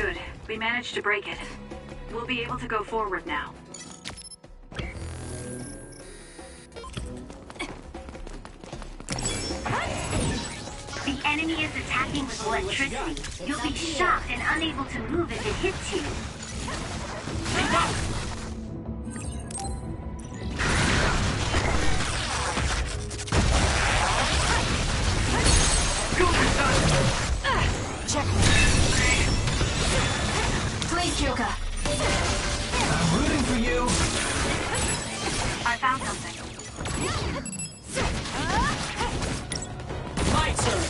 Good. We managed to break it. We'll be able to go forward now. The enemy is attacking with electricity. You'll be shocked and unable to move if it hits you. Check. Please, Kyoka. I'm rooting for you. I found something. My turn.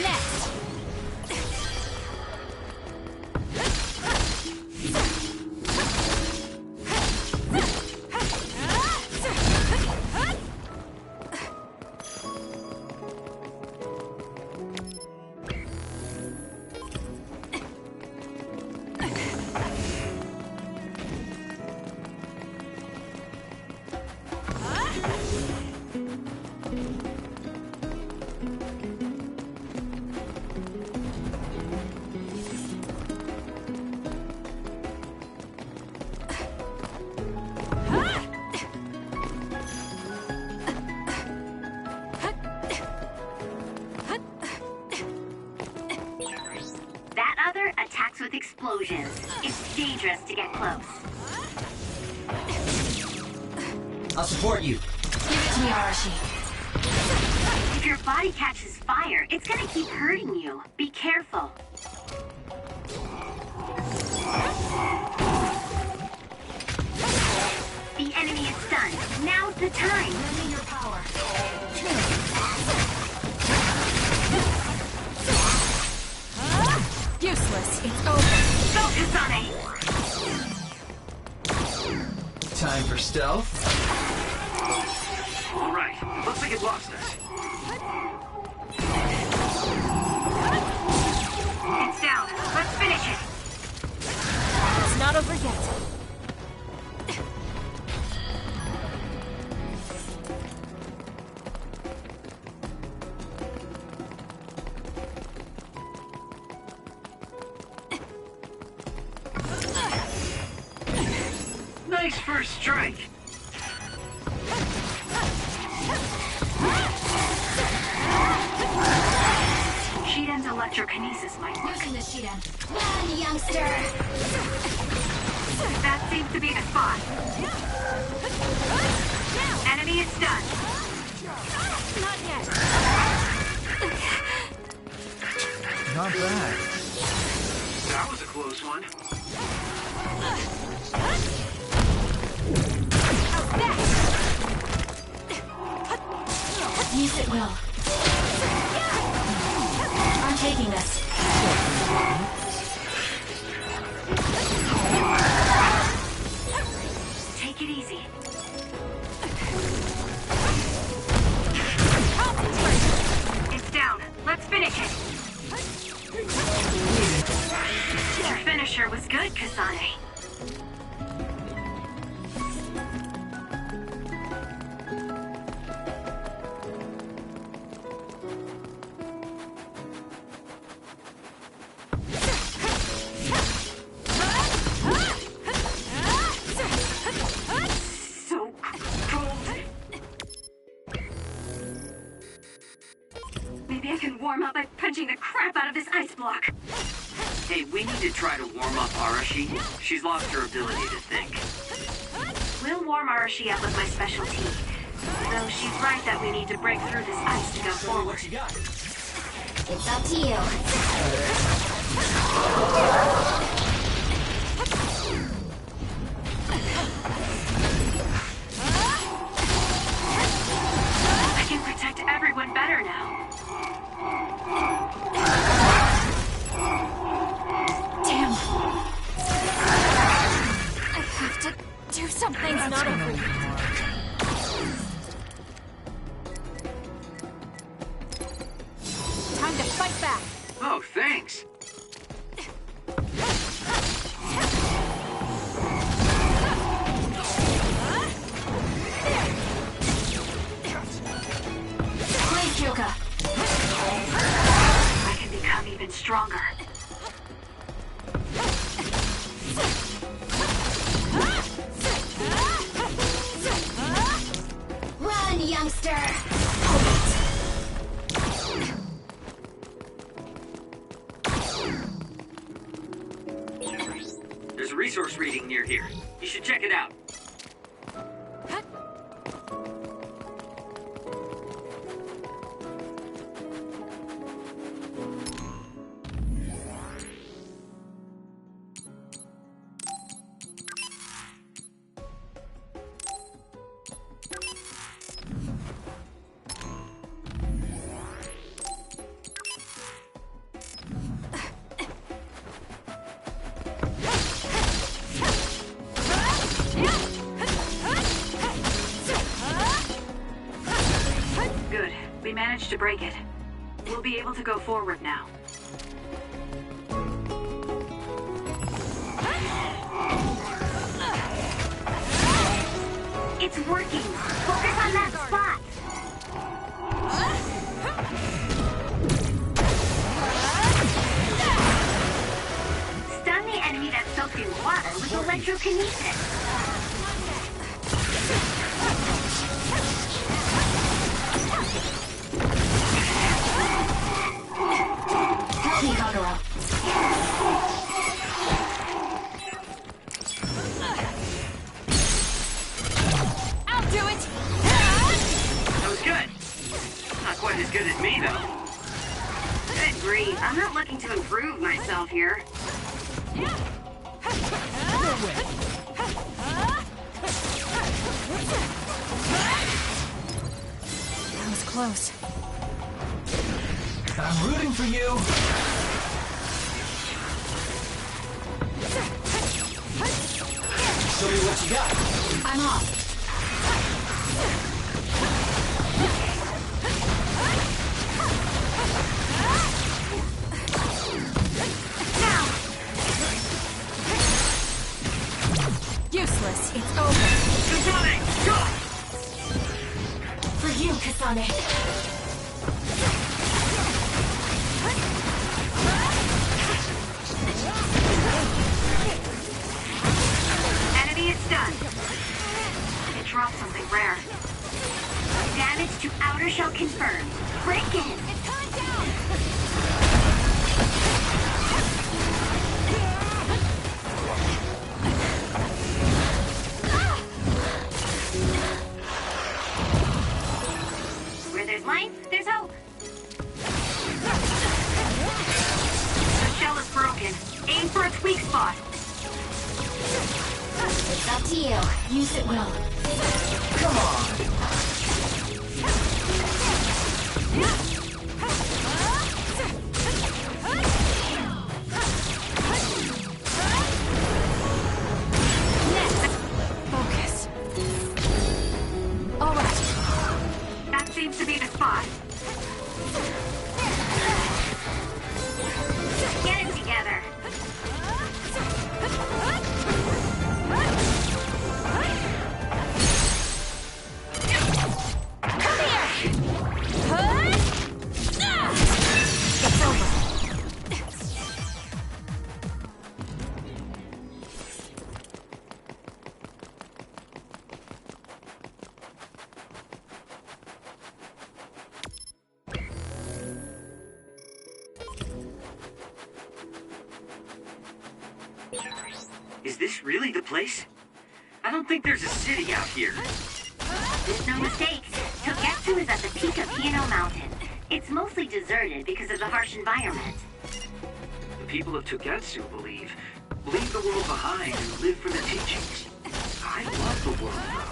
Next. That other attacks with explosions. It's dangerous to get close. I'll support you. Give it to me, Arashi. If your body catches fire, it's gonna keep hurting you. Be careful. The enemy is stunned. Now's the time. Lend me your power. Useless. It's over. Go, Kasane! Time for stealth. All right, looks like it lost us. It's down. Let's finish it. It's not over yet. Nice first strike. Shiden's electrokinesis might work. Using the Shiden. Run, youngster. That seems to be the spot. Enemy is stunned. Not yet. Not bad. That was a close one. Use it will. I'm taking this. Take it easy. It's down. Let's finish it. Your finisher was good, Kasane. So cold. Maybe I can warm up by punching the crap out of this ice block. Hey, we need to try to warm up Arashi. She's lost her ability to think. We'll warm Arashi up with my specialty. Though she's right that we need to break through this ice to go forward. What you got? It's up to you. I can protect everyone better now. Damn. I have to do something. It's not over yet. Time to fight back. Oh, thanks. faster! There's a resource reading near here. You should check it out. Good. We managed to break it. We'll be able to go forward now. It's working. Focus on that spot. Stun the enemy that's soaked in water with electrokinesis. Help me, Kagura. I'll do it! That was good. Not quite as good as me, though. Good grief. I'm not looking to improve myself here. That was close. I'm rooting for you. Show me what you got. I'm off. Useless. It's over. Kasane, go! For you, Kasane. Enemy is stunned. It dropped something rare. Damage to outer shell confirmed. Break in. It's time down! Where there's life, there's hope. The shell is broken. Aim for its weak spot. It's up to you. Use it well. Come on. Focus. All right. That seems to be the spot. Get it together. Come here! It's over. Is this really the place? I don't think there's a city out here. There's no mistake. Togetsu is at the peak of VID-E-O Mountain. It's mostly deserted because of the harsh environment. The people of Togetsu believe the world behind and live for the teachings. I love the world, though.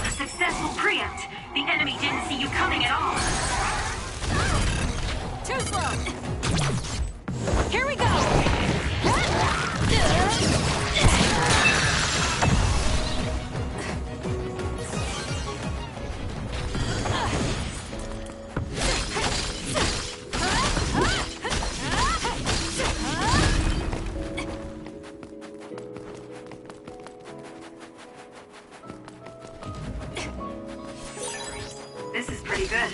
A successful preempt. The enemy didn't see you coming at all. Too slow. Here we go. This is pretty good.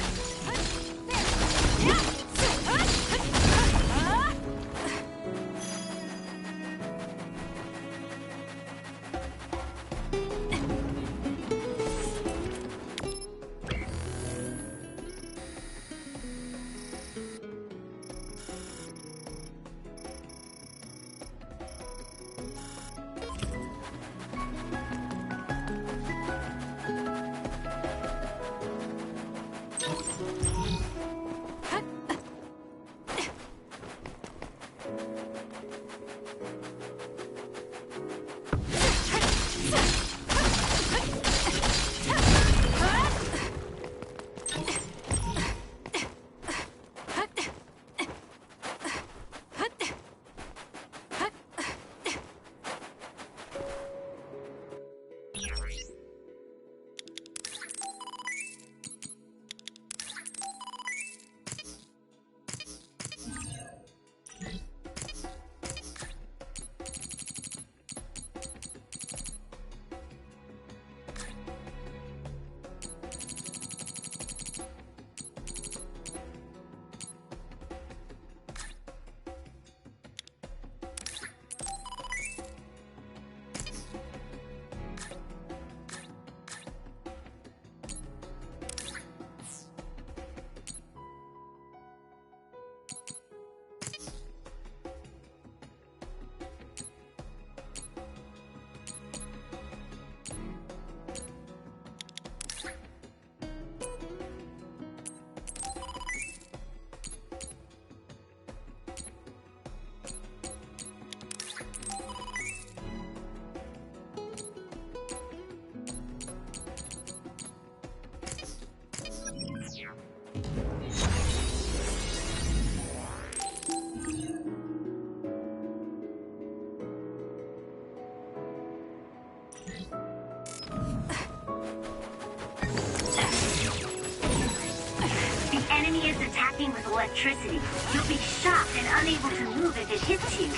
Enemy is attacking with electricity. You'll be shocked and unable to move if it hits you.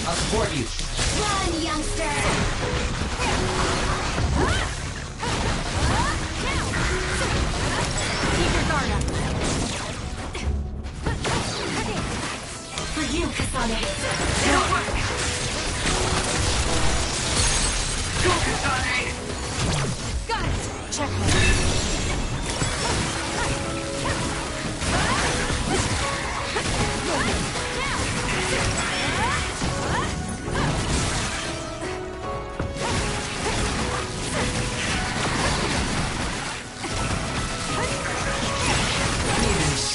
I'll support you. Run, youngster! Keep your guard up. For you, Kasane. It'll work! Go, Kasane! Got it! Checkmate.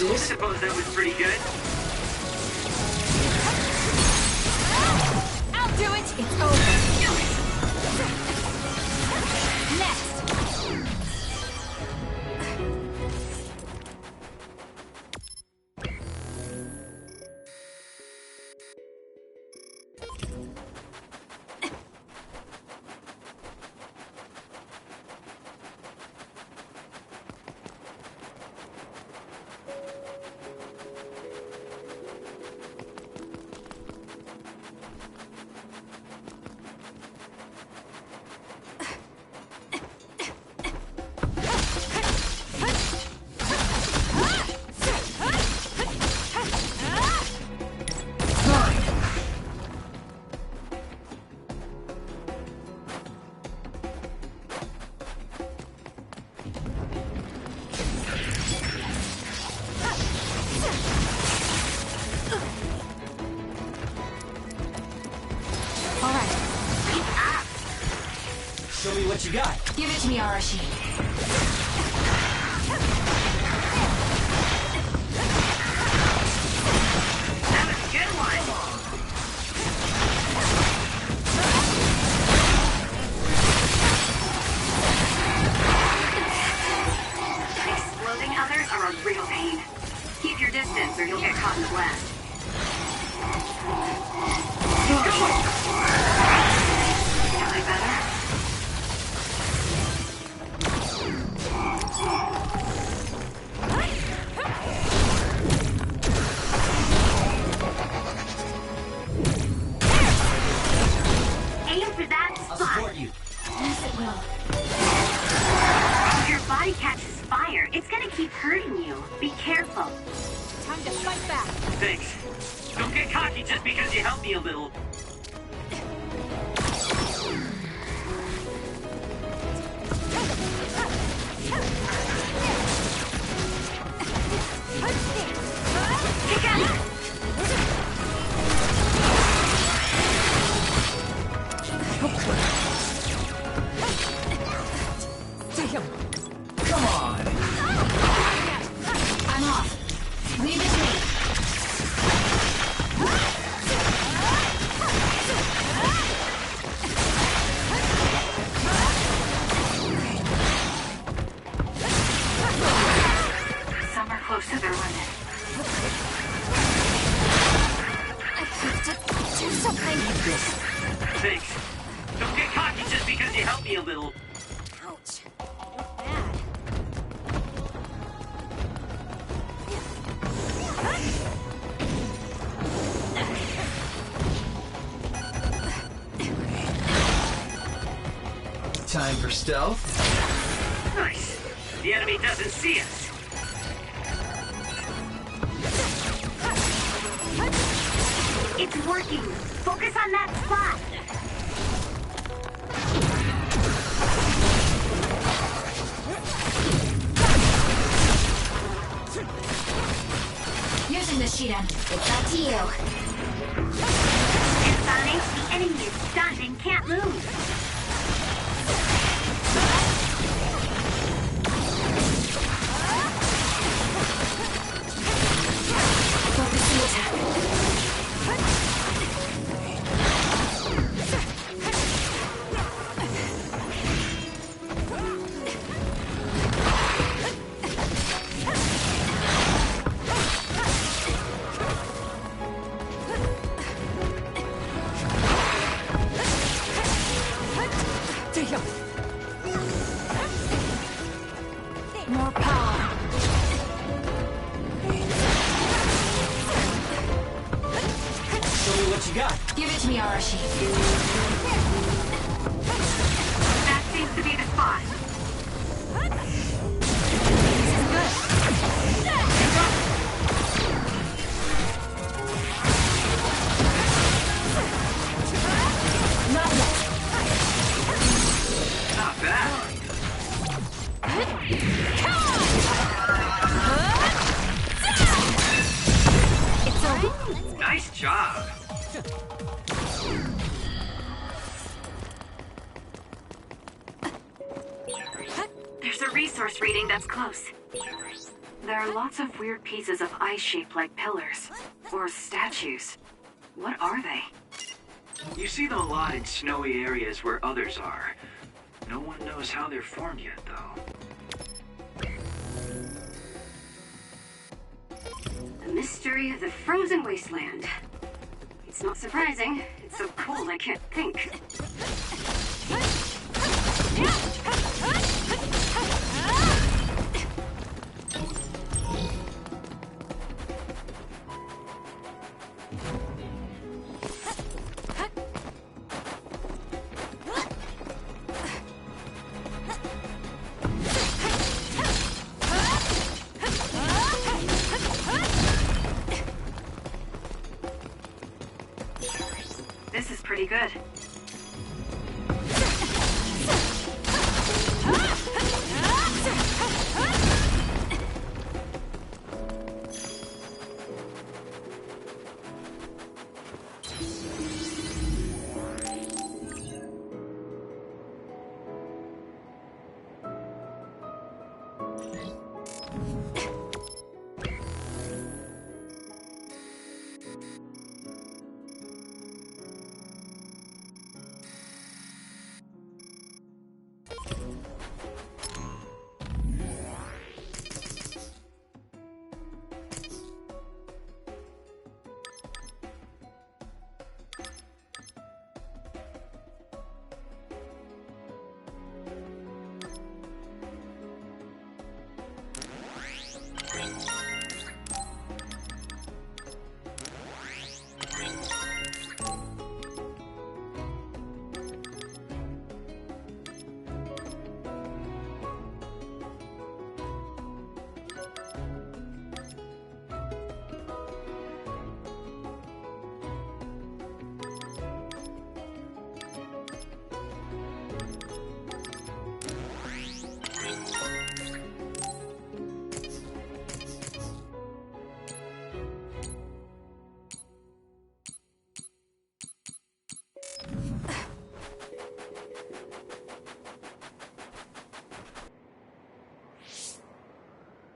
I suppose that was pretty good. I'll do it! It's over. Next! Show me what you got. Give it to me, Arashi. That was a good one! Exploding others are a real pain. Keep your distance or you'll get caught in the blast. Feeling better? me a little? Come on! I'm off. Leave it to me. Some are close to their limit. I have to do something. Thanks. Don't get cocky just because you helped me a little. Ouch. You're bad. Time for stealth. Nice. The enemy doesn't see us. It's working. Focus on that spot. Using the sheet end. It's up to you. Sonic, the enemy is stunned and can't move. Focus the attack. More power. Show me what you got. Give it to me, Arashi. That seems to be the spot. Not bad. It's over. Nice job. There's a resource reading that's close. There are lots of weird pieces of ice shaped like pillars. Or statues. What are they? You see them a lot in snowy areas where others are. No one knows how they're formed yet, though. The mystery of the frozen wasteland. It's not surprising. It's so cold I can't think. This is pretty good.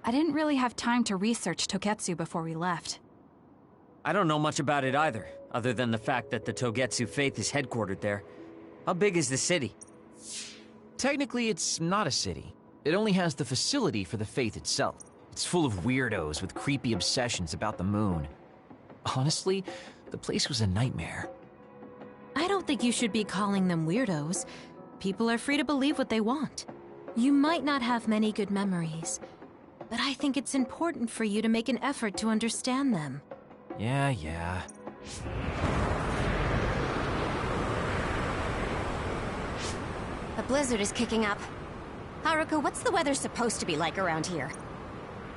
I didn't really have time to research togetsu before we left. I don't know much about it either, other than the fact that the Togetsu faith is headquartered there. How big is the city? Technically, it's not a city. It only has the facility for the faith itself. It's full of weirdos with creepy obsessions about the moon. Honestly, the place was a nightmare. I don't think you should be calling them weirdos. People are free to believe what they want. You might not have many good memories, but I think it's important for you to make an effort to understand them. Yeah. A blizzard is kicking up. Haruka, what's the weather supposed to be like around here?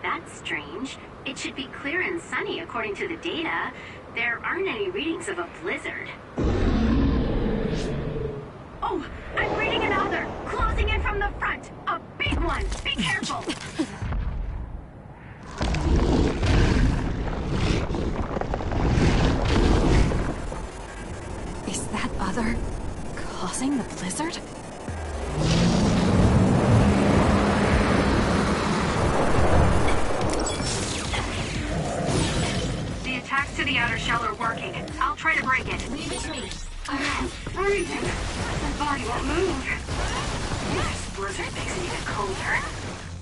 That's strange. It should be clear and sunny according to the data. There aren't any readings of a blizzard. Oh, I'm reading another! Closing in from the front! A big one! Be careful! Is that other causing the blizzard? The attacks to the outer shell are working. I'll try to break it. Leave it to me. I'm freezing. My body won't move. This blizzard makes it even colder.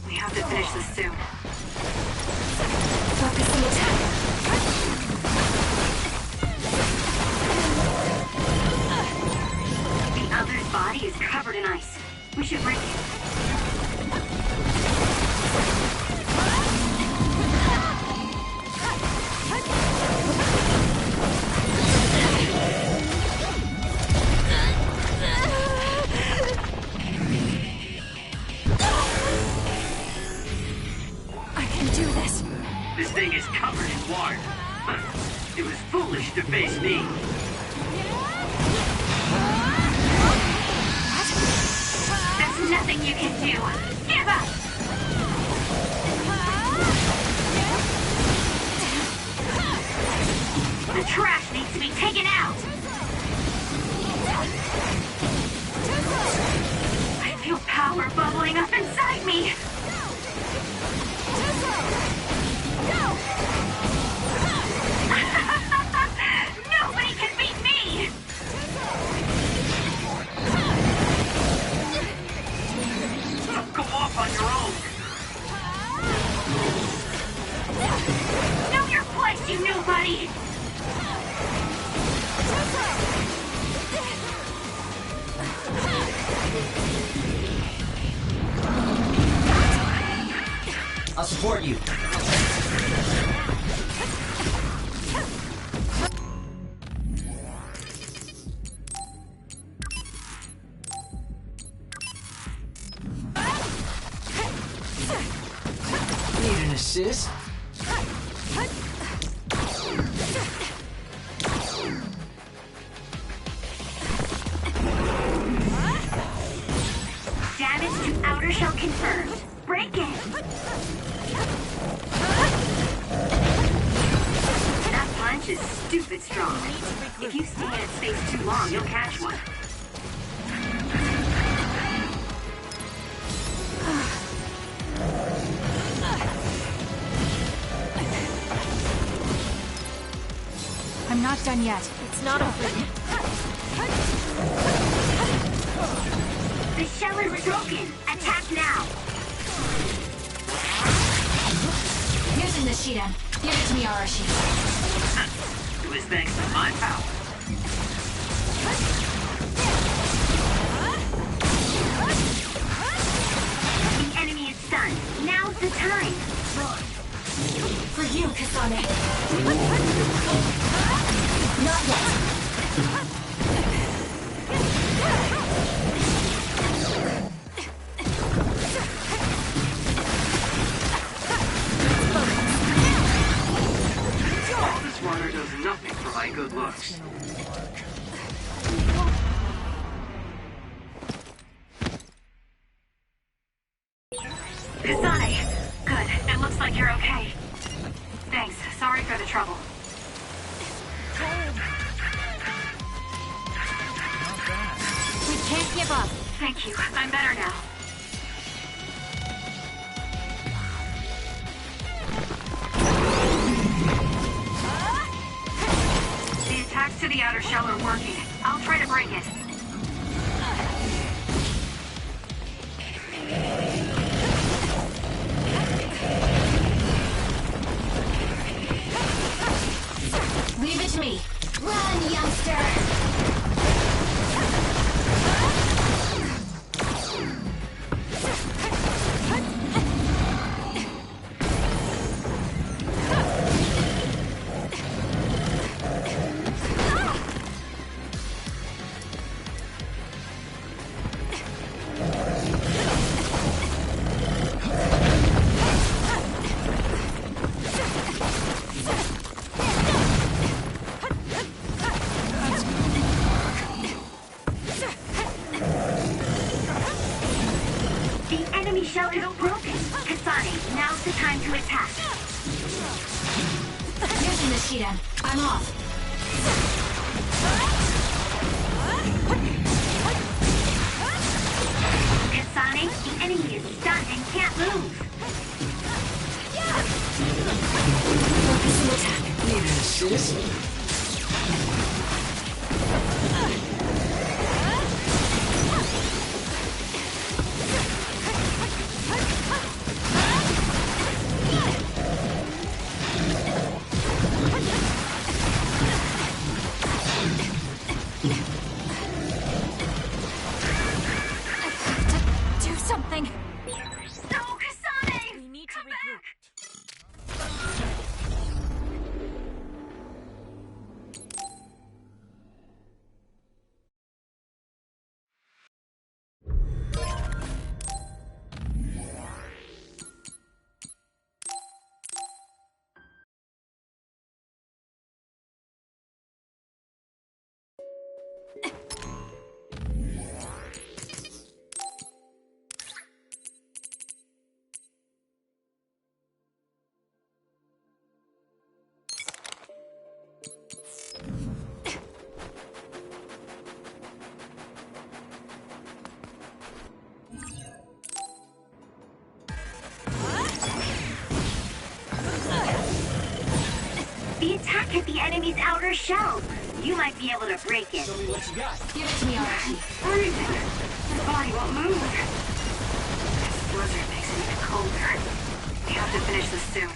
We have to finish this soon. Focus the attack. The other's body is covered in ice. We should break it. I can do this. This thing is covered in water. It was foolish to face me. There's nothing you can do. Give up! The trash needs to be taken out! I feel power bubbling up inside me! Nobody can beat me! Go off on your own. Know your place, you nobody! I'll support you. Need an assist? Damage to outer shell confirmed. Break it! That punch is stupid strong. If you stay in its space too long, you'll catch one. I'm not done yet. It's not over yet. The shell is broken. Attack now. Using the Shidan. Give it to me, Arashi. It was thanks to my power. The enemy is stunned. Now's the time. For you, Kasane. Not yet. All this water does nothing for my good looks. Kasane! Good. It looks like you're okay. Thanks. Sorry for the trouble. We can't give up. Thank you. I'm better now. of the outer shell are working. I'll try to break it. Leave it to me. Run, youngster! Shell is broken. Kasane, now's the time to attack. Using the Shiren. I'm off. Kasane, the enemy is stunned and can't move. Focus and attack. Need an assist? The attack hit the enemy's outer shell. You might be able to break it. Show me what you got. Give it to me, Archie. Freezing. My body won't move. This blizzard makes it even colder. We have to finish this soon.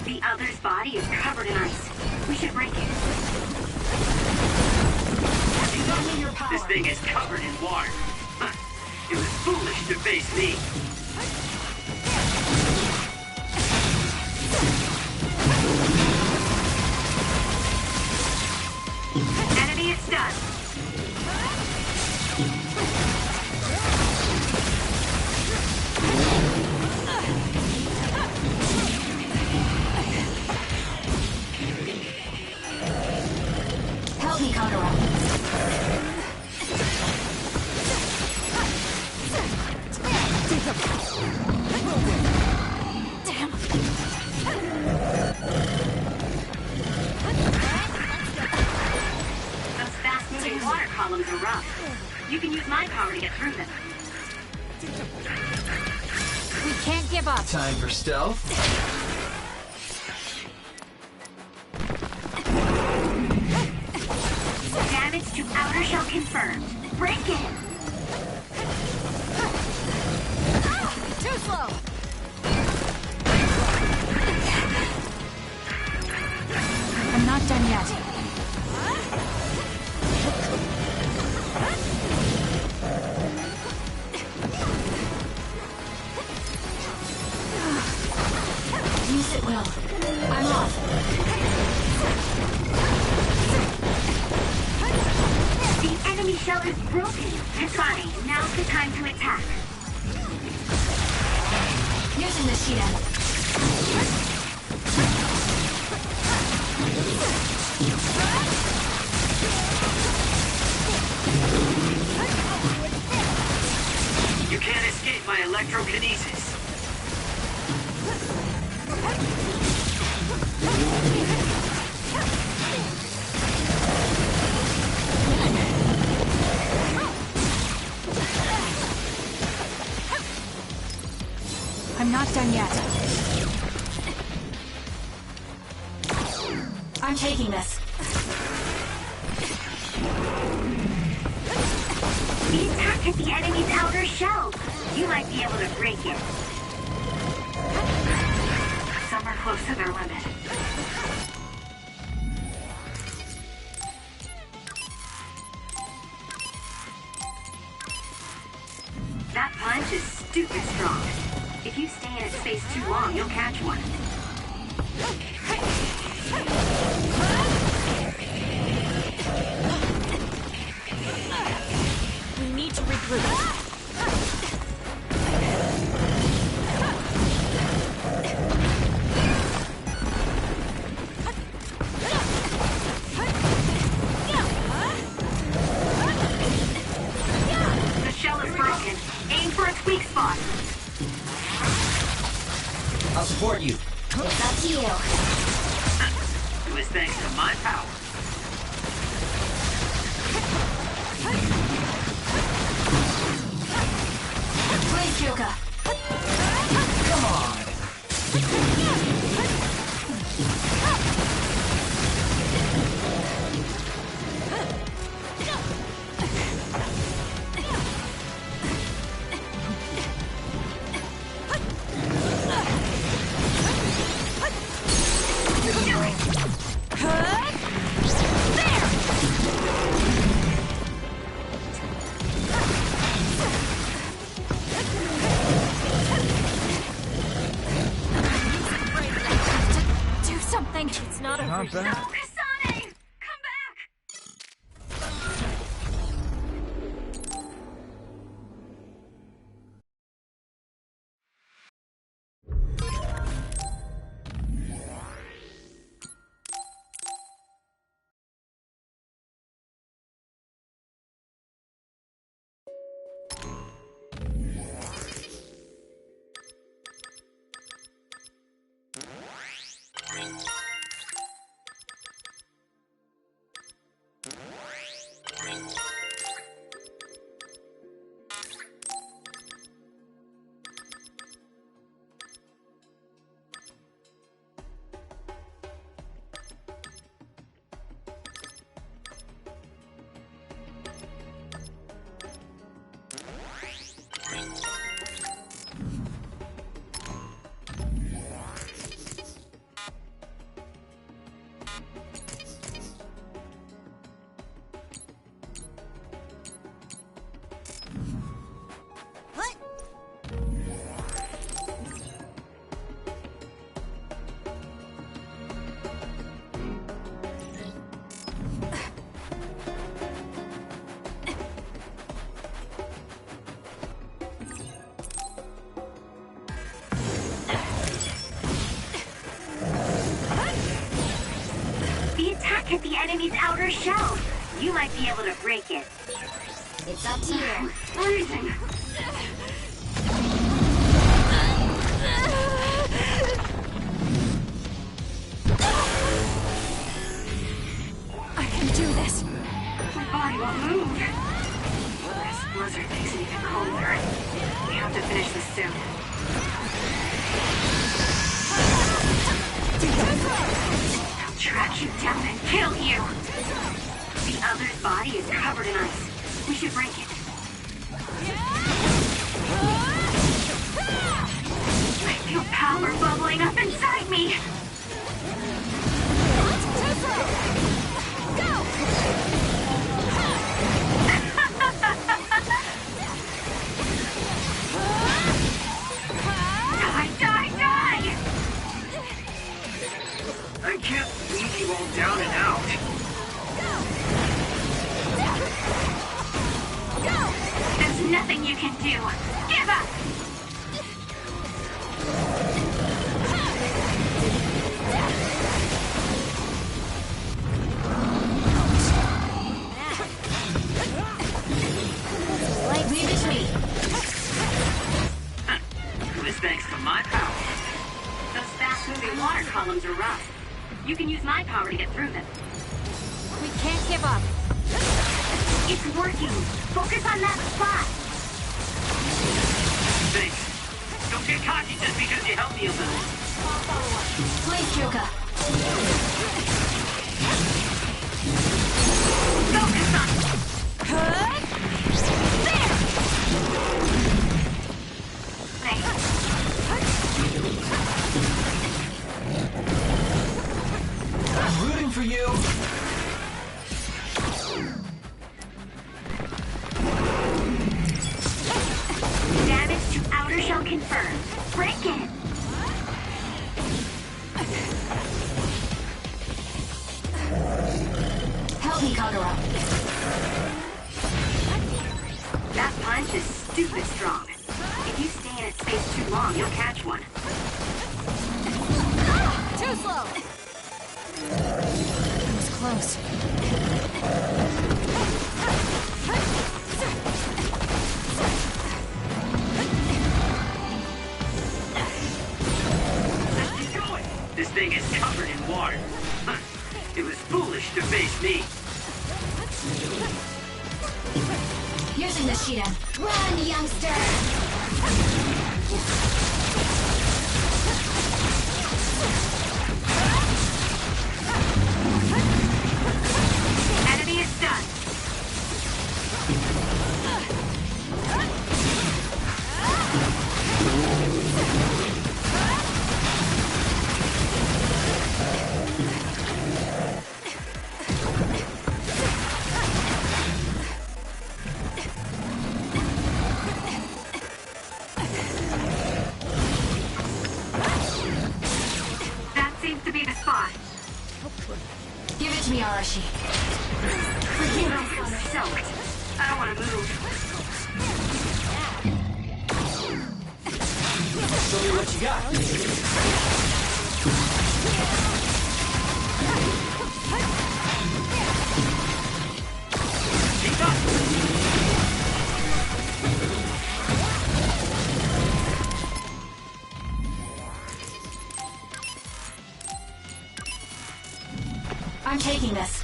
The other's body is covered in ice. We should break it. This thing is covered in water. It was foolish to face me. Enemy is stunned. Help me, Kagura. Damn. Those fast-moving water columns are rough. You can use my power to get through them. We can't give up. Time for stealth. Damage to outer shell confirmed. Break it! Too slow. I'm not done yet. Use it well. I'm off. The enemy shell is broken. Kasane, now's the time to attack. Using the Shiren. You can't escape my electrokinesis. I'm not done yet. I'm taking this. The attack hit the enemy's outer shell. You might be able to break it. Some are close to their limit. That punch is stupid strong. If you stay in its space too long, you'll catch one. We need to regroup. The shell is broken. Aim for its weak spot. I'll support you. It's up to you. It was thanks to my power. Please, Joker. Come on. Do something. It's not over. Not bad. Kasane! Come back! The attack hit the enemy's outer shell. You might be able to break it. It's up to you. Freezing. I can do this. My body won't move. This blizzard makes it even colder. We have to finish this soon. I'll track you down and kill you. The other's body is covered in ice. We should break it. I feel power bubbling up inside me. Die, die, die! I can't leave you all down and out. There's nothing you can do. Give up! Leave it to me. It was thanks to my power. Those fast-moving water columns are rough. You can use my power to get through them. We can't give up. It's working. Focus on that spot. Thanks. Don't get cocky just because you helped me a little. Please, Kyoka. Focus on... I'm rooting for you. Damage to outer shell confirmed. Break it! Help me, Kagura. That punch is stupid strong. If you stay in its space too long, you'll catch one. Too slow! That was close. Let's keep going. This thing is covered in water. It was foolish to face me. Using the Shiden. Run, youngster! Enemy is done. That seems to be the spot. Give it to me, Arashi. I'm soaked. I don't want to move. Show me what you got. Keep up. I'm taking this.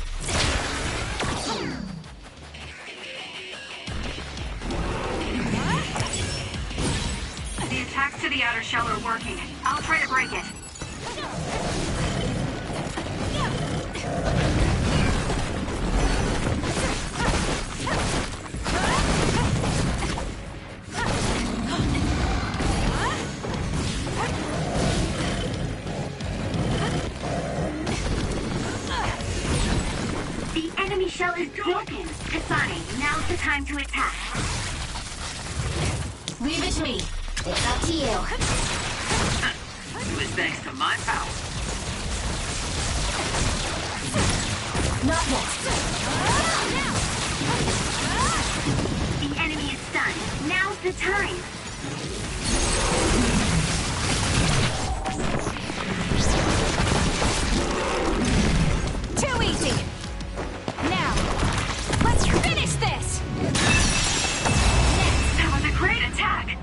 The attacks to the outer shell are working. I'll try to break it. The enemy shell is broken. Kasane, now's the time to attack. Leave it to me. It's up to you. It was thanks to my power. Not yet. The enemy is stunned. Now's the time. Too easy! Now, let's finish this! That was a great attack!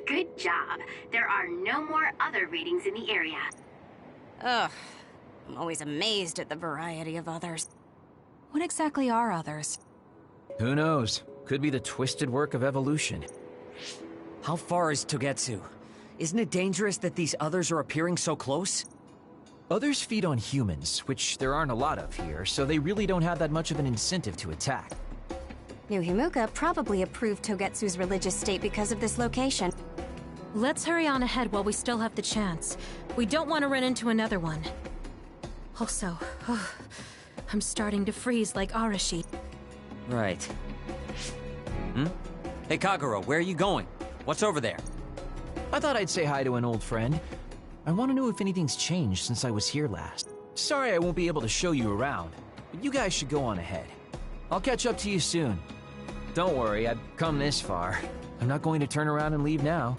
Good job. There are no more other readings in the area. Ugh. I'm always amazed at the variety of others. What exactly are others? Who knows? Could be the twisted work of evolution. How far is Togetsu? Isn't it dangerous that these others are appearing so close? Others feed on humans, which there aren't a lot of here, so they really don't have that much of an incentive to attack. New Himuka probably approved Togetsu's religious state because of this location. Let's hurry on ahead while we still have the chance. We don't want to run into another one. Also, I'm starting to freeze like Arashi. Right. Hey, Kagura, where are you going? What's over there? I thought I'd say hi to an old friend. I want to know if anything's changed since I was here last. Sorry I won't be able to show you around, but you guys should go on ahead. I'll catch up to you soon. Don't worry, I've come this far. I'm not going to turn around and leave now.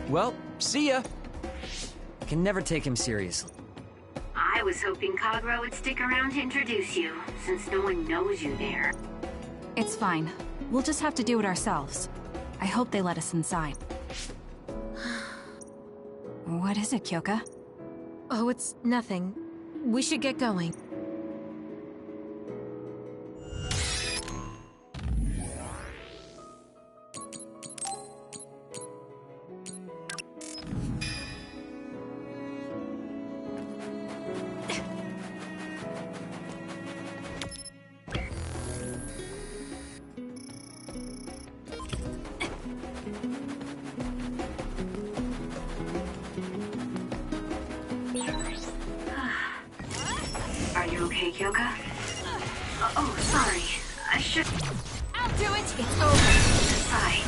Well, see ya! I can never take him seriously. I was hoping Kagura would stick around to introduce you, since no one knows you there. It's fine. We'll just have to do it ourselves. I hope they let us inside. What is it, Kyoka? Oh, it's nothing. We should get going. Hey, Kyoka. Oh, sorry. I should... I'll do it! It's over! Sigh.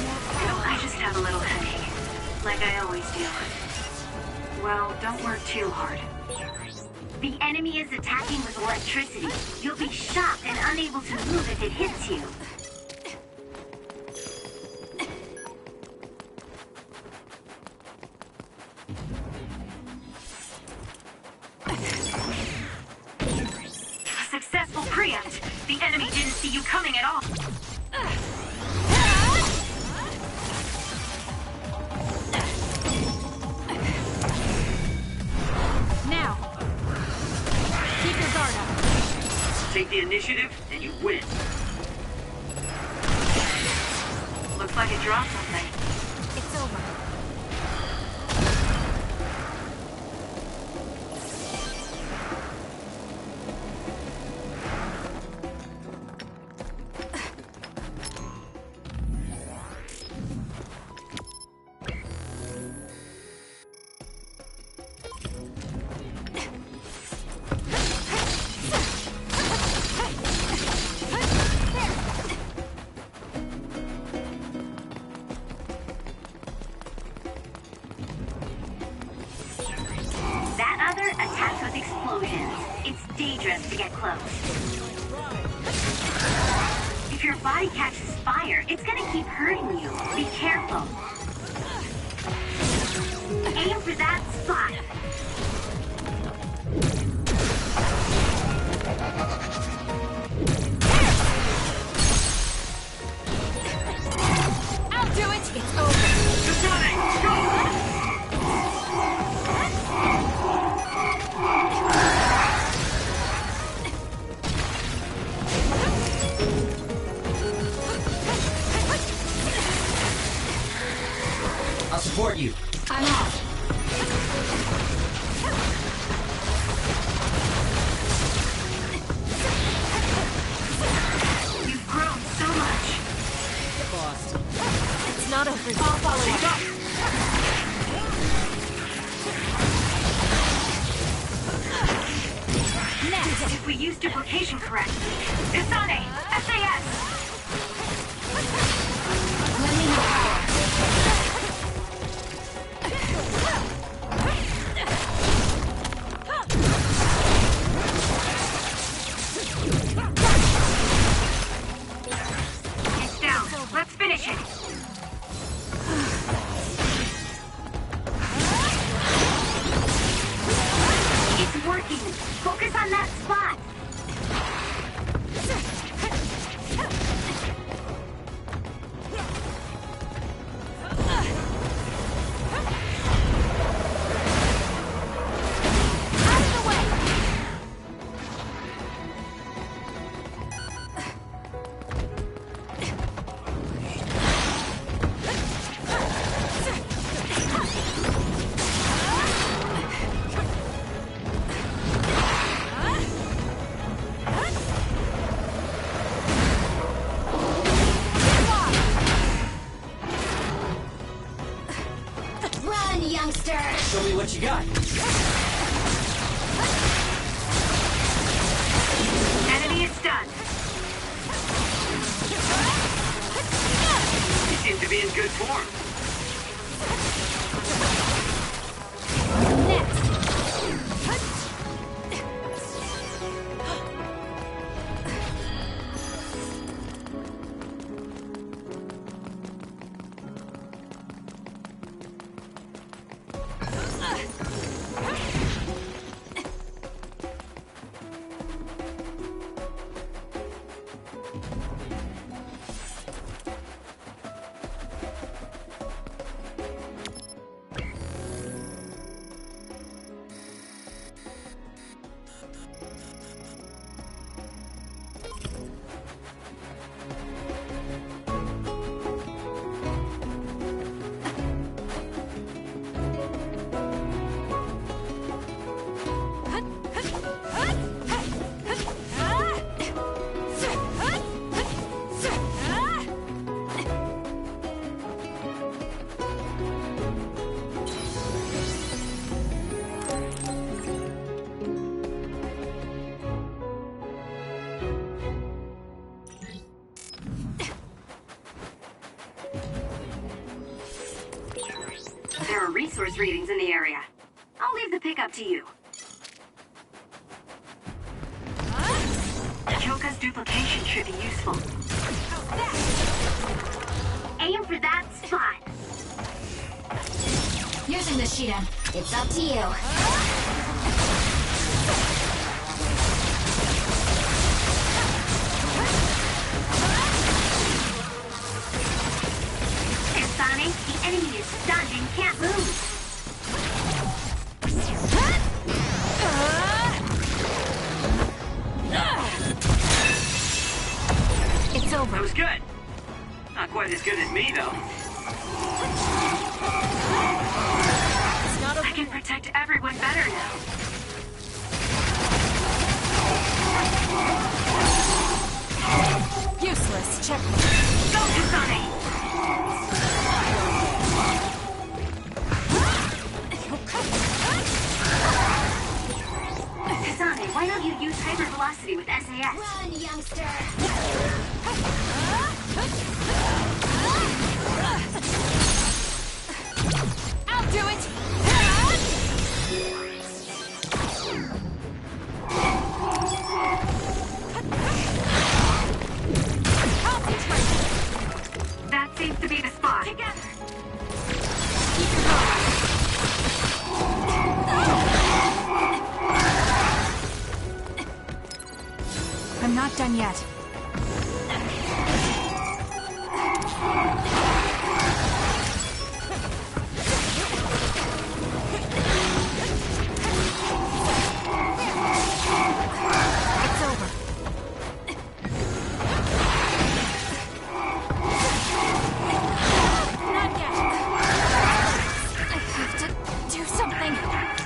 I just have a little headache. Like I always do. Well, don't work too hard. The enemy is attacking with electricity. You'll be shocked and unable to move if it hits you. Successful preempt! The enemy didn't see you coming at all! Now! Keep your guard up. Take the initiative, and you win. Looks like it dropped something. It's over. That other attacks with explosions. It's dangerous to get close. If your body catches fire, it's gonna keep hurting you. Be careful. Aim for that spot. I'll do it! It's over! I'll support you. I'm off. You've grown so much! It's not over. I'll follow you. Next! If we use duplication correctly... Kasane! SAS! Let me know. It's down. Let's finish it! It's working. Focus on that spot. Out of the way! Run, youngster! Show me what you got. Enemy is stunned. You seem to be in good form. There are resource readings in the area. I'll leave the pickup to you. Choka's duplication should be useful. Aim for that spot. Using the Shidan. It's up to you. Sonic, the enemy is stunned and can't move. It's over. That was good. Not quite as good as me, though. I can protect everyone better now. Useless. Check. Go, Kasane! Kasane, why don't you use hypervelocity with SAS? Run, youngster. I'll do it. That seems to be the spot. Together. I'm not done yet. It's over. Not yet. I have to do something.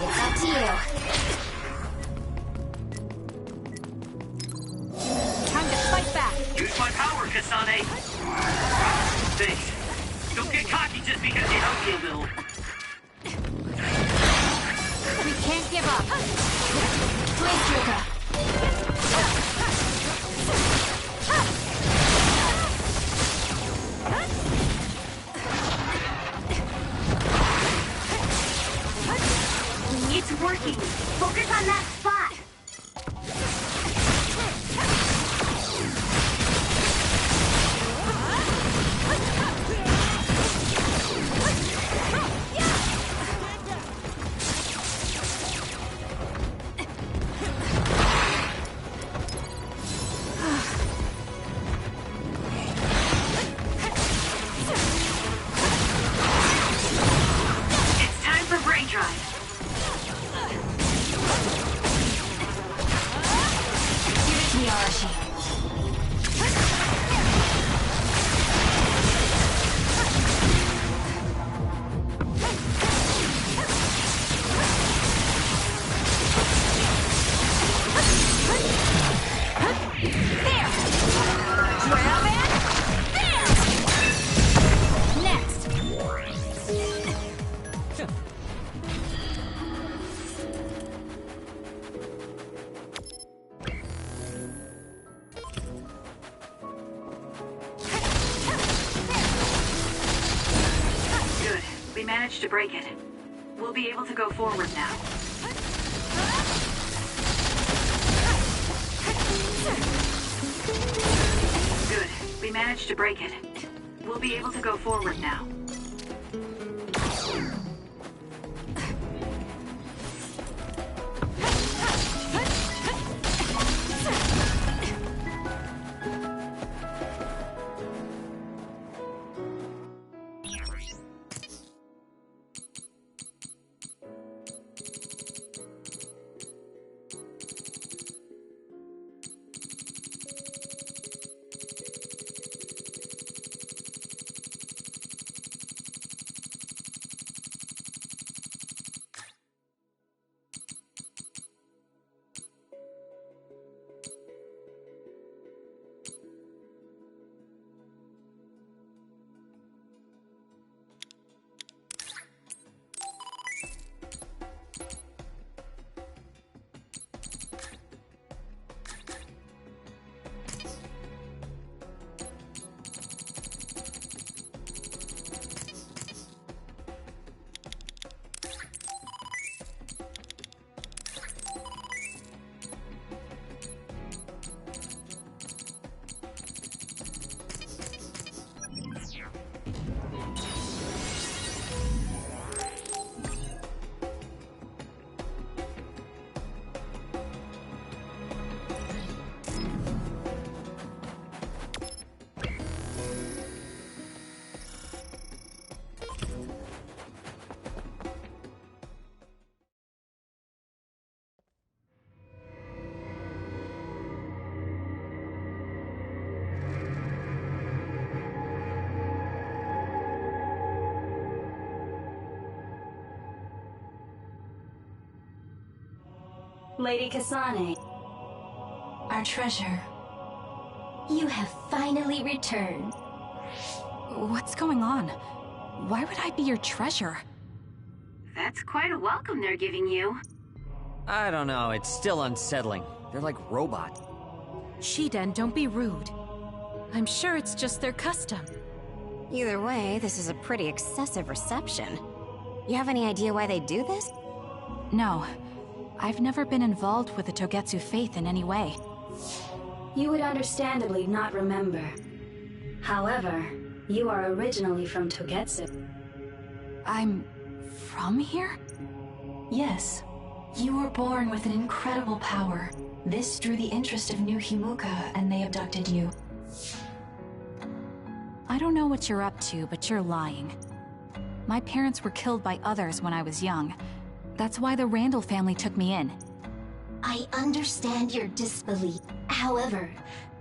It's up to you. Time to fight back. Use my power, Kasane. Thanks. Don't get cocky just because you helped me a little. We can't give up. Please, Yuka. It's working. Focus on that spot. It's time for brain drive. Give it to me, Arashi. There! Grab it! There! Next! Good. We managed to break it. We'll be able to go forward now. Good. We managed to break it. We'll be able to go forward now. Lady Kasane. Our treasure. You have finally returned. What's going on? Why would I be your treasure? That's quite a welcome they're giving you. I don't know, it's still unsettling. They're like robots. Shiden, don't be rude. I'm sure it's just their custom. Either way, this is a pretty excessive reception. You have any idea why they do this? No. I've never been involved with the Togetsu faith in any way. You would understandably not remember. However, you are originally from Togetsu. I'm from here? Yes. You were born with an incredible power. This drew the interest of New Himuka, and they abducted you. I don't know what you're up to, but you're lying. My parents were killed by others when I was young. That's why the Randall family took me in. I understand your disbelief. However,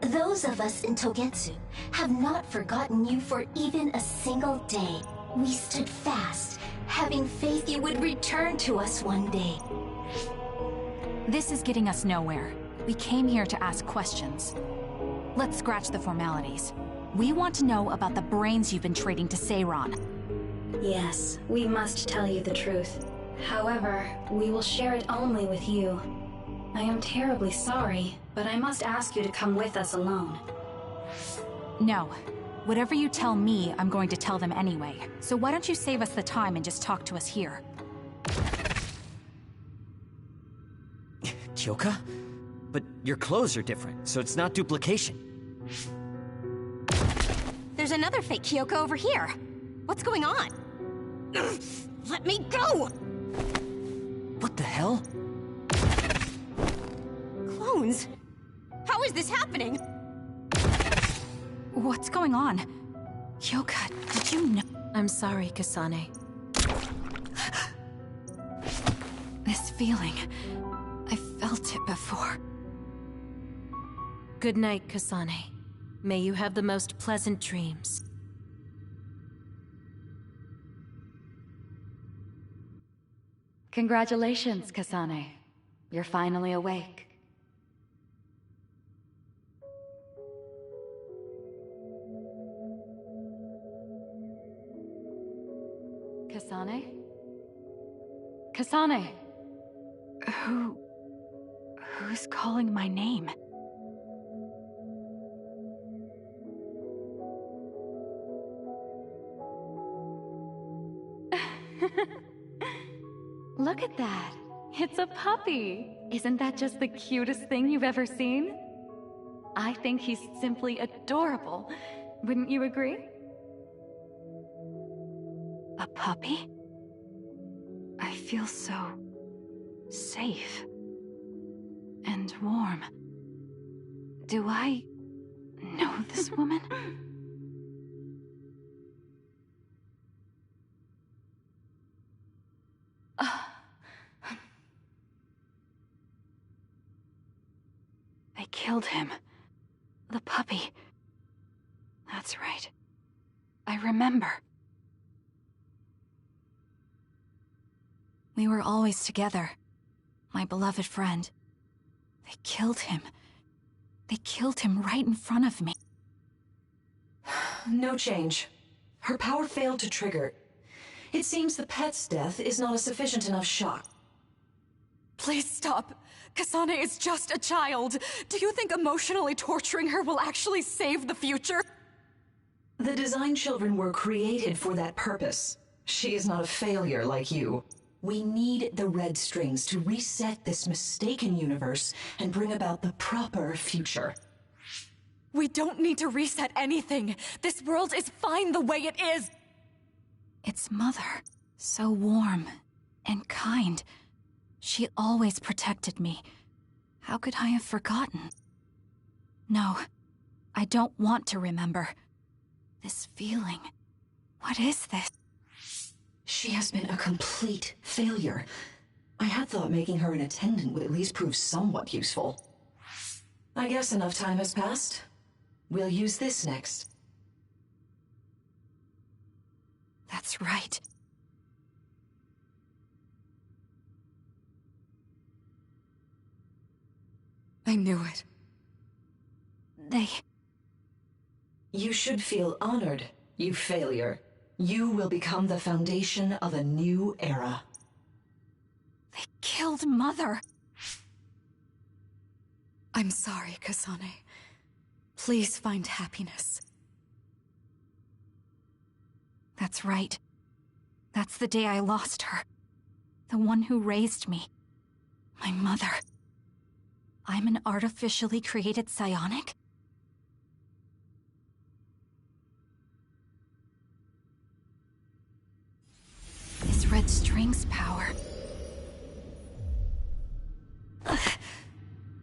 those of us in Togetsu have not forgotten you for even a single day. We stood fast, having faith you would return to us one day. This is getting us nowhere. We came here to ask questions. Let's scratch the formalities. We want to know about the brains you've been trading to Seiran. Yes, we must tell you the truth. However, we will share it only with you. I am terribly sorry, but I must ask you to come with us alone. No. Whatever you tell me, I'm going to tell them anyway. So why don't you save us the time and just talk to us here? Kyoka? But your clothes are different, so it's not duplication. There's another fake Kyoko over here. What's going on? Let me go! What the hell? Clones? How is this happening? What's going on? Kyoka, did you know? I'm sorry, Kasane. This feeling... I felt it before. Good night, Kasane. May you have the most pleasant dreams. Congratulations, Kasane. You're finally awake. Kasane? Kasane! Who's calling my name? Look at that. It's a puppy. Isn't that just the cutest thing you've ever seen? I think he's simply adorable. Wouldn't you agree? A puppy? I feel so... safe. And warm. Do I... know this woman? They killed him. The puppy. That's right. I remember. We were always together. My beloved friend. They killed him. They killed him right in front of me. No change. Her power failed to trigger. It seems the pet's death is not a sufficient enough shock. Please stop. Kasane is just a child. Do you think emotionally torturing her will actually save the future? The design children were created for that purpose. She is not a failure like you. We need the red strings to reset this mistaken universe and bring about the proper future. We don't need to reset anything. This world is fine the way it is. It's Mother. So warm and kind. She always protected me. How could I have forgotten? No, I don't want to remember. This feeling. What is this? She has been a complete failure. I had thought making her an attendant would at least prove somewhat useful. I guess enough time has passed. We'll use this next. That's right. I knew it. They... You should feel honored, you failure. You will become the foundation of a new era. They killed Mother. I'm sorry, Kasane. Please find happiness. That's right. That's the day I lost her. The one who raised me. My mother. I'm an artificially created psionic? This red string's power.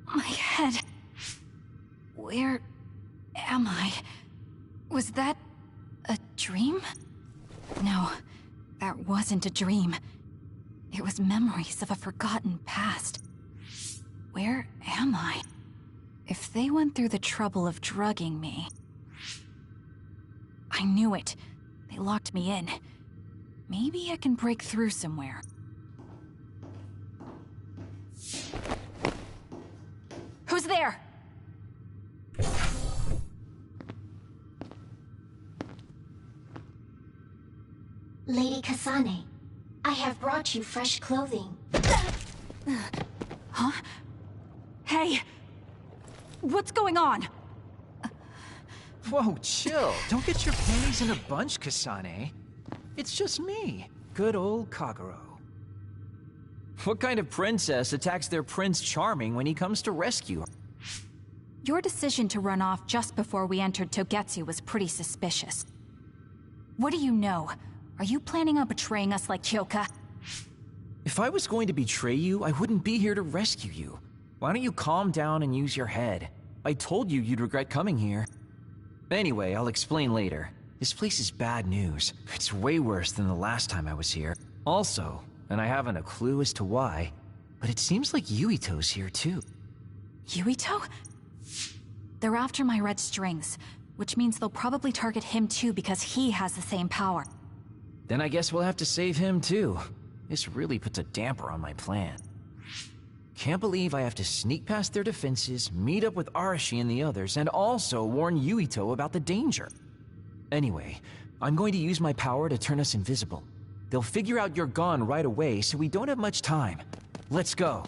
My head. Where am I? Was that a dream? No, that wasn't a dream. It was memories of a forgotten past. Where am I? If they went through the trouble of drugging me... I knew it. They locked me in. Maybe I can break through somewhere. Who's there? Lady Kasane, I have brought you fresh clothing. Huh? Hey! What's going on? Whoa, chill. Don't get your panties in a bunch, Kasane. It's just me, good old Kagero. What kind of princess attacks their Prince Charming when he comes to rescue her? Your decision to run off just before we entered Togetsu was pretty suspicious. What do you know? Are you planning on betraying us like Kyoka? If I was going to betray you, I wouldn't be here to rescue you. Why don't you calm down and use your head? I told you you'd regret coming here. Anyway, I'll explain later. This place is bad news. It's way worse than the last time I was here. Also, and I haven't a clue as to why, but it seems like Yuito's here too. Yuito? They're after my red strings, which means they'll probably target him too because he has the same power. Then I guess we'll have to save him too. This really puts a damper on my plan. Can't believe I have to sneak past their defenses, meet up with Arashi and the others, and also warn Yuito about the danger. Anyway, I'm going to use my power to turn us invisible. They'll figure out you're gone right away, so we don't have much time. Let's go.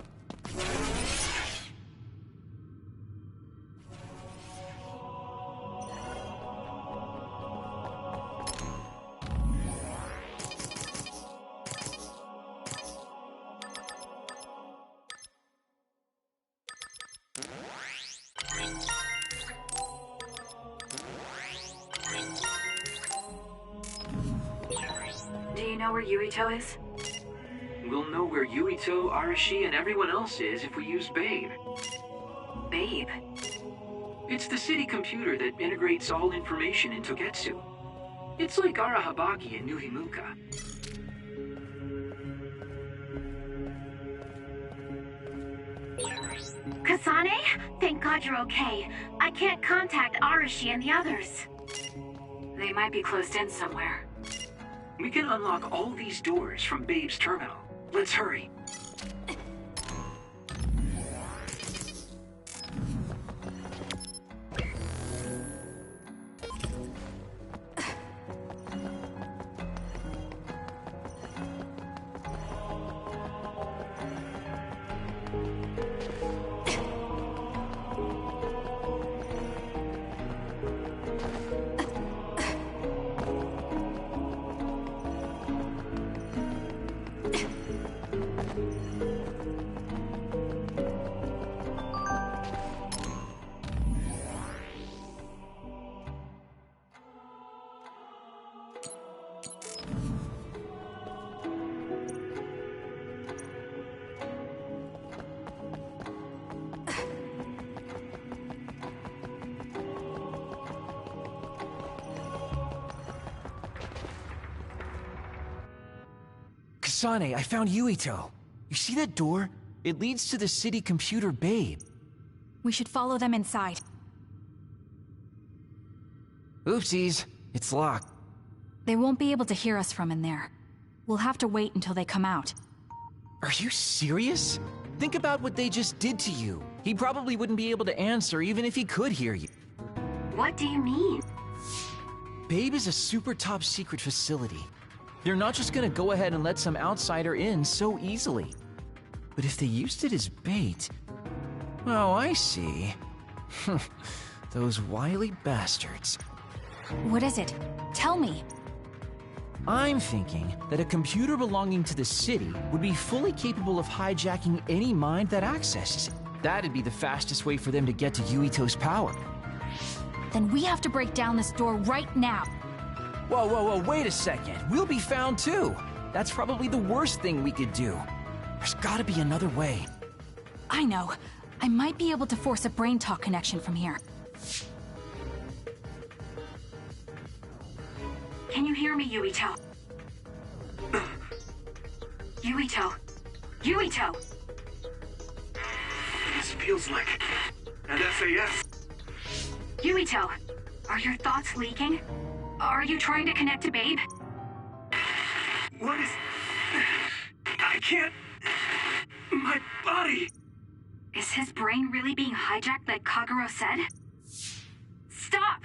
Do you know where Yuito is? We'll know where Yuito, Arashi, and everyone else is if we use Babe. Babe? It's the city computer that integrates all information in Togetsu. It's like Arahabaki and Nuhimuka. Kasane? Thank God you're okay. I can't contact Arashi and the others. They might be closed in somewhere. We can unlock all these doors from Babe's terminal. Let's hurry. Kasane, I found Yuito. You see that door? It leads to the city computer Babe. We should follow them inside. Oopsies, it's locked. They won't be able to hear us from in there. We'll have to wait until they come out. Are you serious? Think about what they just did to you. He probably wouldn't be able to answer even if he could hear you. What do you mean? Babe is a super top secret facility. They're not just gonna go ahead and let some outsider in so easily. But if they used it as bait... Oh, I see. Those wily bastards. What is it? Tell me. I'm thinking that a computer belonging to the city would be fully capable of hijacking any mind that accesses it. That'd be the fastest way for them to get to Yuito's power. Then we have to break down this door right now. Whoa, wait a second. We'll be found too. That's probably the worst thing we could do. There's gotta be another way. I know. I might be able to force a brain talk connection from here. Can you hear me, Yuito? Yuito! Yuito! This feels like an SAS. Yuito, are your thoughts leaking? Are you trying to connect to Babe? What is... I can't... My body... Is his brain really being hijacked like Kagero said? Stop!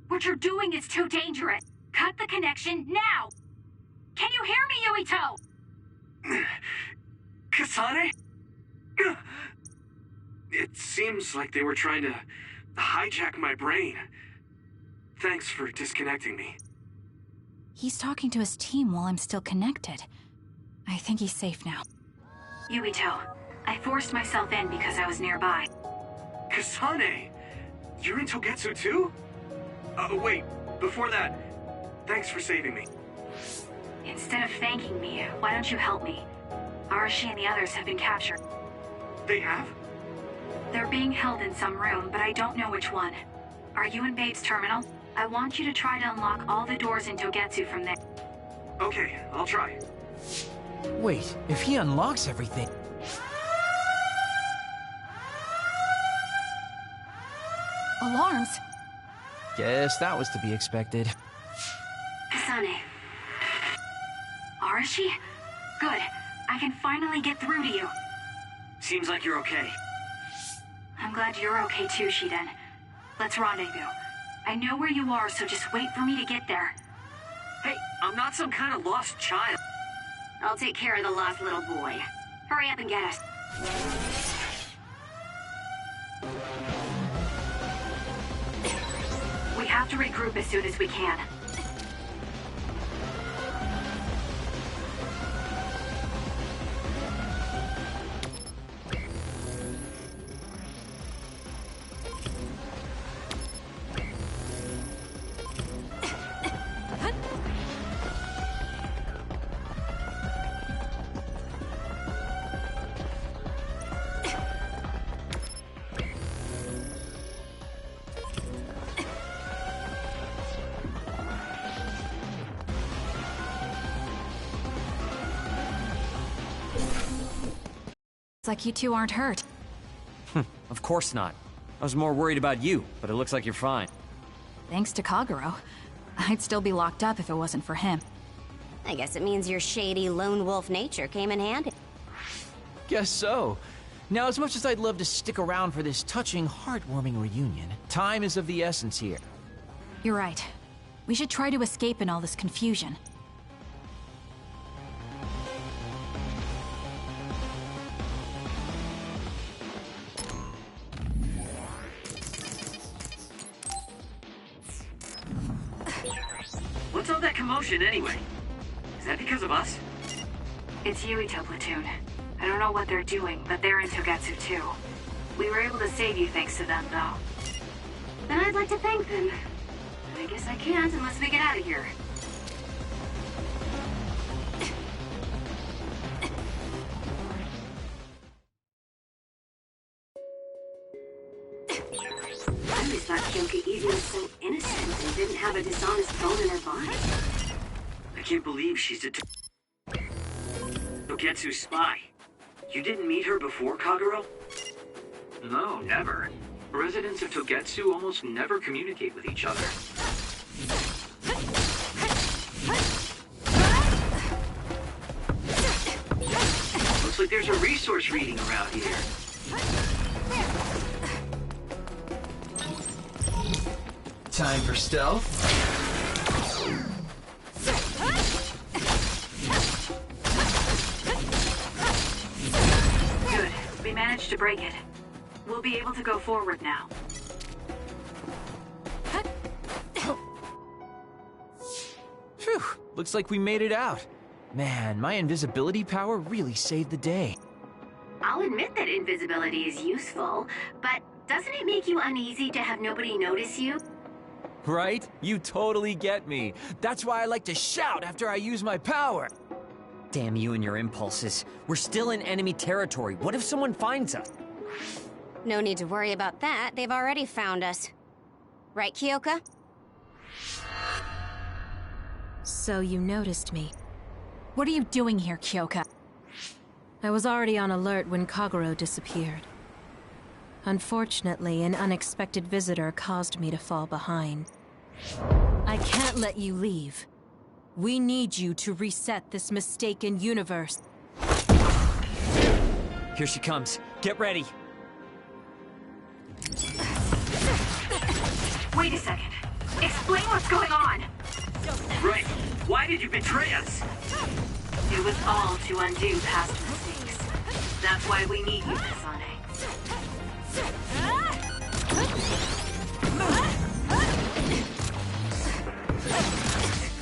What you're doing is too dangerous. Cut the connection now! Can you hear me, Yuito? Kasane? It seems like they were trying to hijack my brain. Thanks for disconnecting me. He's talking to his team while I'm still connected. I think he's safe now. Yuito, I forced myself in because I was nearby. Kasane! You're in Togetsu too? Wait, before that, thanks for saving me. Instead of thanking me, why don't you help me? Arashi and the others have been captured. They have? They're being held in some room, but I don't know which one. Are you in Babe's terminal? I want you to try to unlock all the doors in Togetsu from there. Okay, I'll try. Wait, if he unlocks everything... Alarms? Guess that was to be expected. Kasane. Arashi? Good. I can finally get through to you. Seems like you're okay. I'm glad you're okay too, Shiden. Let's rendezvous. I know where you are, so just wait for me to get there. Hey, I'm not some kind of lost child. I'll take care of the lost little boy. Hurry up and get us. We have to regroup as soon as we can. It's like you two aren't hurt. Of course not. I was more worried about you, but it looks like you're fine. Thanks to Kagero. I'd still be locked up if it wasn't for him. I guess it means your shady lone wolf nature came in handy. Guess so. Now, as much as I'd love to stick around for this touching, heartwarming reunion, time is of the essence here. You're right. We should try to escape in all this confusion. What's all that commotion anyway? Is that because of us? It's Yuito platoon. I don't know what they're doing, but they're in Togetsu too. We were able to save you thanks to them, though. Then I'd like to thank them. I guess I can't unless we get out of here. I always thought Kyoka Eevee was so innocent and didn't have a dishonest bone in her body. I can't believe she's a Togetsu spy. You didn't meet her before, Kagero? No, never. Residents of Togetsu almost never communicate with each other. Looks Looks like there's a resource reading around here. Time for stealth. Good. We managed to break it. We'll be able to go forward now. Phew, looks like we made it out. Man, my invisibility power really saved the day. I'll admit that invisibility is useful, but doesn't it make you uneasy to have nobody notice you? Right? You totally get me. That's why I like to shout after I use my power. Damn you and your impulses. We're still in enemy territory. What if someone finds us? No need to worry about that. They've already found us. Right, Kyoka? So you noticed me. What are you doing here, Kyoka? I was already on alert when Kagero disappeared. Unfortunately, an unexpected visitor caused me to fall behind. I can't let you leave. We need you to reset this mistaken universe. Here she comes. Get ready. Wait a second. Explain what's going on. Right. Why did you betray us? It was all to undo past mistakes. That's why we need you, Kasane.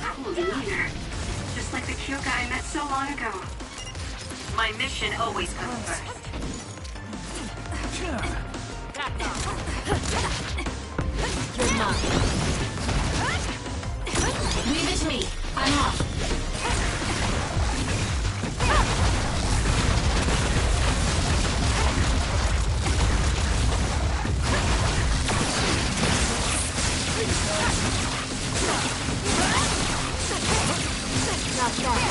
Cool demeanor. Just like the Kyoka I met so long ago. My mission always comes first. You're mine. Leave it to me. I'm off. Not bad.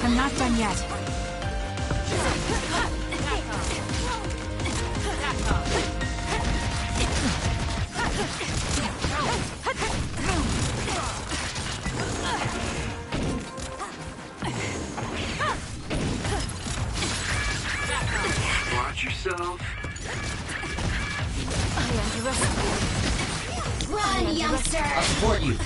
I'm not done yet. Watch yourself. Run, youngster! I'll support you.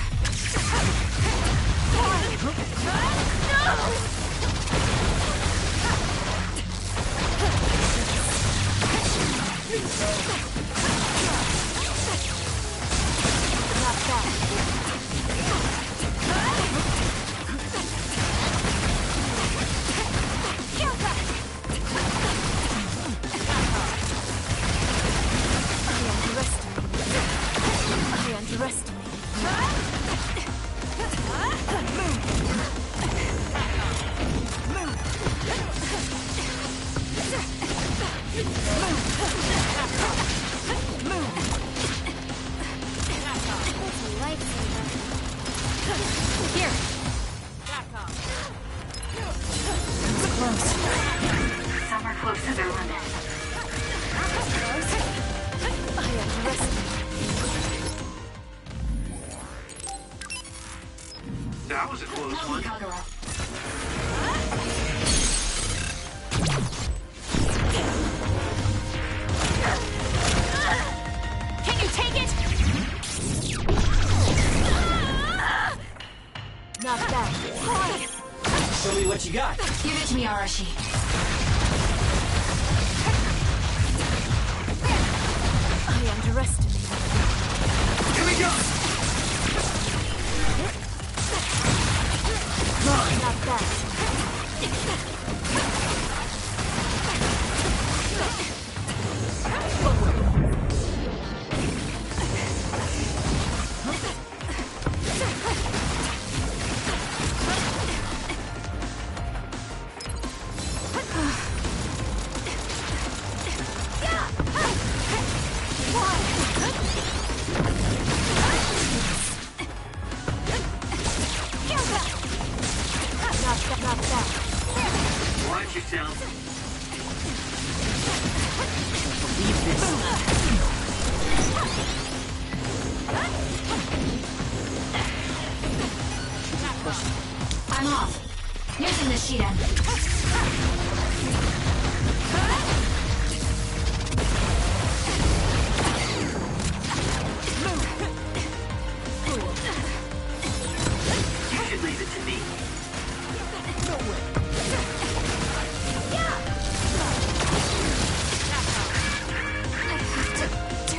Some are close to their limit. That was a close one. Can you take it? Not bad. Show me what you got. Give it to me, Arashi. I underestimated. Here we go! Not bad. Shiren. You should leave it to me.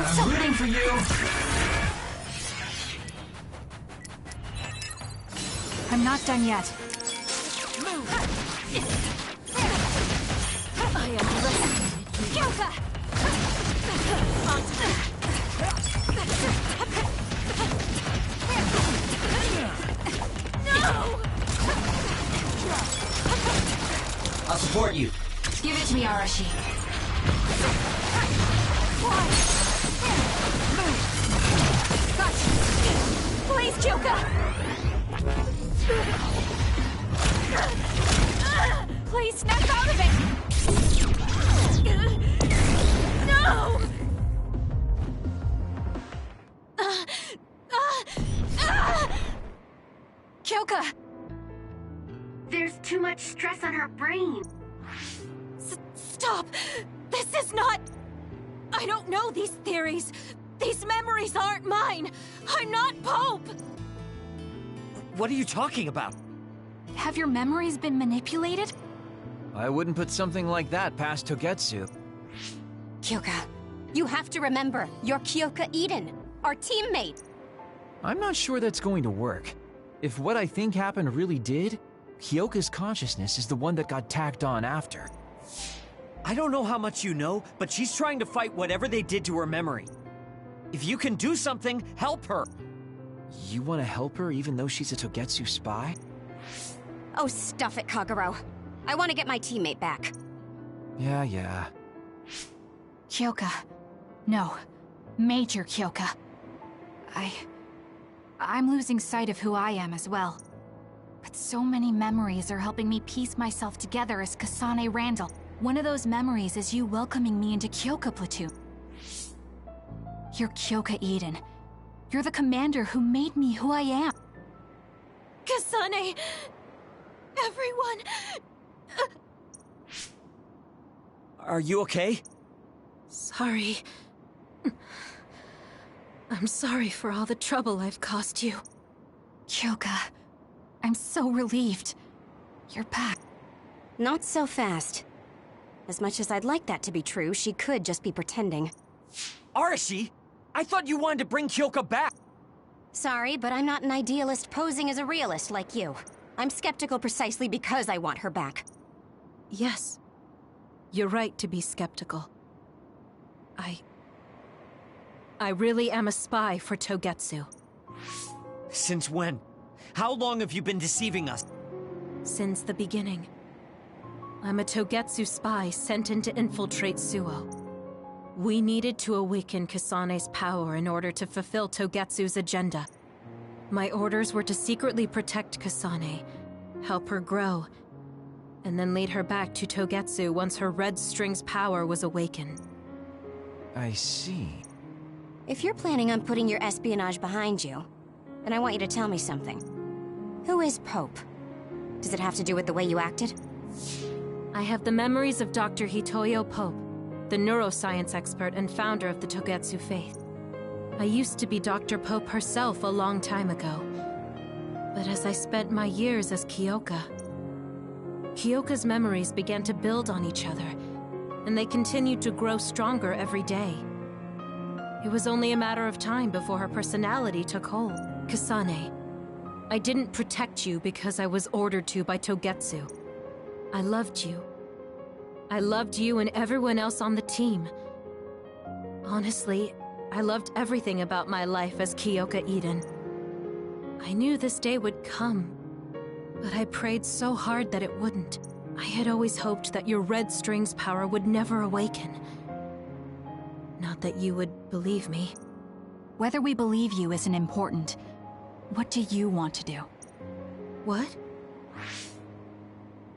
I'm rooting for you. I'm not done yet. I am listening. Kyoka! No! I'll support you. Give it to me, Arashi. Gotcha! Please, Kyoka! Please snap out of it! No! Kyoka! There's too much stress on her brain. Stop! This is not... I don't know these theories. These memories aren't mine. I'm not Pope! What are you talking about? Have your memories been manipulated? I wouldn't put something like that past Togetsu. Kyoka, you have to remember, you're Kyoka Eden, our teammate. I'm not sure that's going to work. If what I think happened really did, Kyoka's consciousness is the one that got tacked on after. I don't know how much you know, but she's trying to fight whatever they did to her memory. If you can do something, help her. You want to help her even though she's a Togetsu spy? Oh, stuff it, Kagero. I want to get my teammate back. Yeah. Kyoka. No. Major Kyoka. I'm losing sight of who I am as well. But so many memories are helping me piece myself together as Kasane Randall. One of those memories is you welcoming me into Kyoka Platoon. You're Kyoka Eden. You're the commander who made me who I am. Kasane! Everyone! Are you okay? Sorry. I'm sorry for all the trouble I've caused you. Kyoka, I'm so relieved. You're back. Not so fast. As much as I'd like that to be true, she could just be pretending. Arashi! I thought you wanted to bring Kyoka back! Sorry, but I'm not an idealist posing as a realist like you. I'm skeptical precisely because I want her back. Yes. You're right to be skeptical. I really am a spy for Togetsu. Since when? How long have you been deceiving us? Since the beginning. I'm a Togetsu spy sent in to infiltrate Suo. We needed to awaken Kasane's power in order to fulfill Togetsu's agenda. My orders were to secretly protect Kasane, help her grow, and then lead her back to Togetsu once her red string's power was awakened. I see. If you're planning on putting your espionage behind you, then I want you to tell me something. Who is Pope? Does it have to do with the way you acted? I have the memories of Dr. Hitoyo Pope, the neuroscience expert and founder of the Togetsu faith. I used to be Dr. Pope herself a long time ago. But as I spent my years as Kyoka, Kyoka's memories began to build on each other, and they continued to grow stronger every day. It was only a matter of time before her personality took hold. Kasane, I didn't protect you because I was ordered to by Togetsu. I loved you. I loved you and everyone else on the team. Honestly, I loved everything about my life as Kyoka Eden. I knew this day would come, but I prayed so hard that it wouldn't. I had always hoped that your red string's power would never awaken. Not that you would believe me. Whether we believe you isn't important. What do you want to do? What?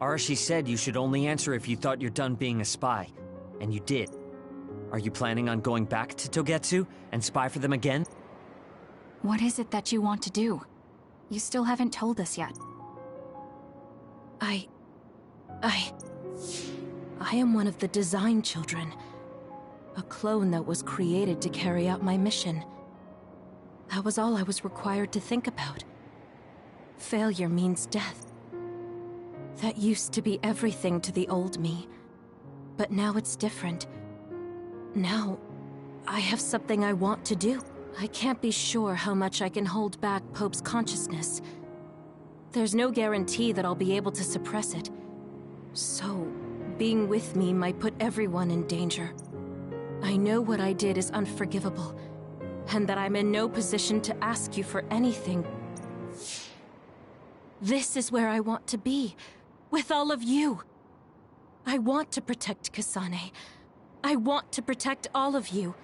Arashi said you should only answer if you thought you're done being a spy. And you did. Are you planning on going back to Togetsu and spy for them again? What is it that you want to do? You still haven't told us yet. I am one of the design children. A clone that was created to carry out my mission. That was all I was required to think about. Failure means death. That used to be everything to the old me. But now it's different. Now, I have something I want to do. I can't be sure how much I can hold back Pope's consciousness. There's no guarantee that I'll be able to suppress it. So, being with me might put everyone in danger. I know what I did is unforgivable, and that I'm in no position to ask you for anything. This is where I want to be, with all of you. I want to protect Kasane. I want to protect all of you,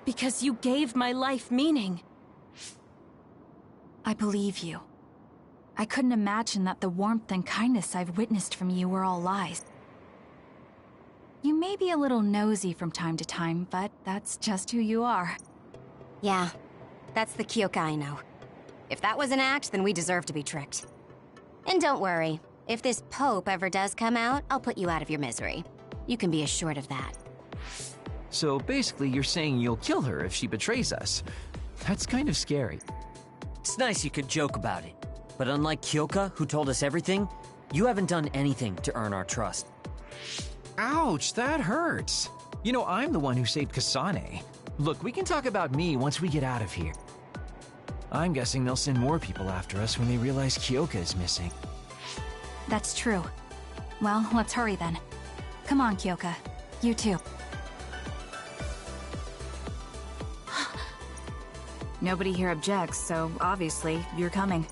because you gave my life meaning. I believe you. I couldn't imagine that the warmth and kindness I've witnessed from you were all lies. You may be a little nosy from time to time, but that's just who you are. Yeah, that's the Kyoka I know. If that was an act, then we deserve to be tricked. And don't worry, if this Pope ever does come out, I'll put you out of your misery. You can be assured of that. So basically, you're saying you'll kill her if she betrays us. That's kind of scary. It's nice you could joke about it, but unlike Kyoka, who told us everything, you haven't done anything to earn our trust. Ouch, that hurts. You know, I'm the one who saved Kasane. Look, we can talk about me once we get out of here. I'm guessing they'll send more people after us when they realize Kyoka is missing. That's true. Well, let's hurry then. Come on, Kyoka. You too. Nobody here objects, so obviously you're coming.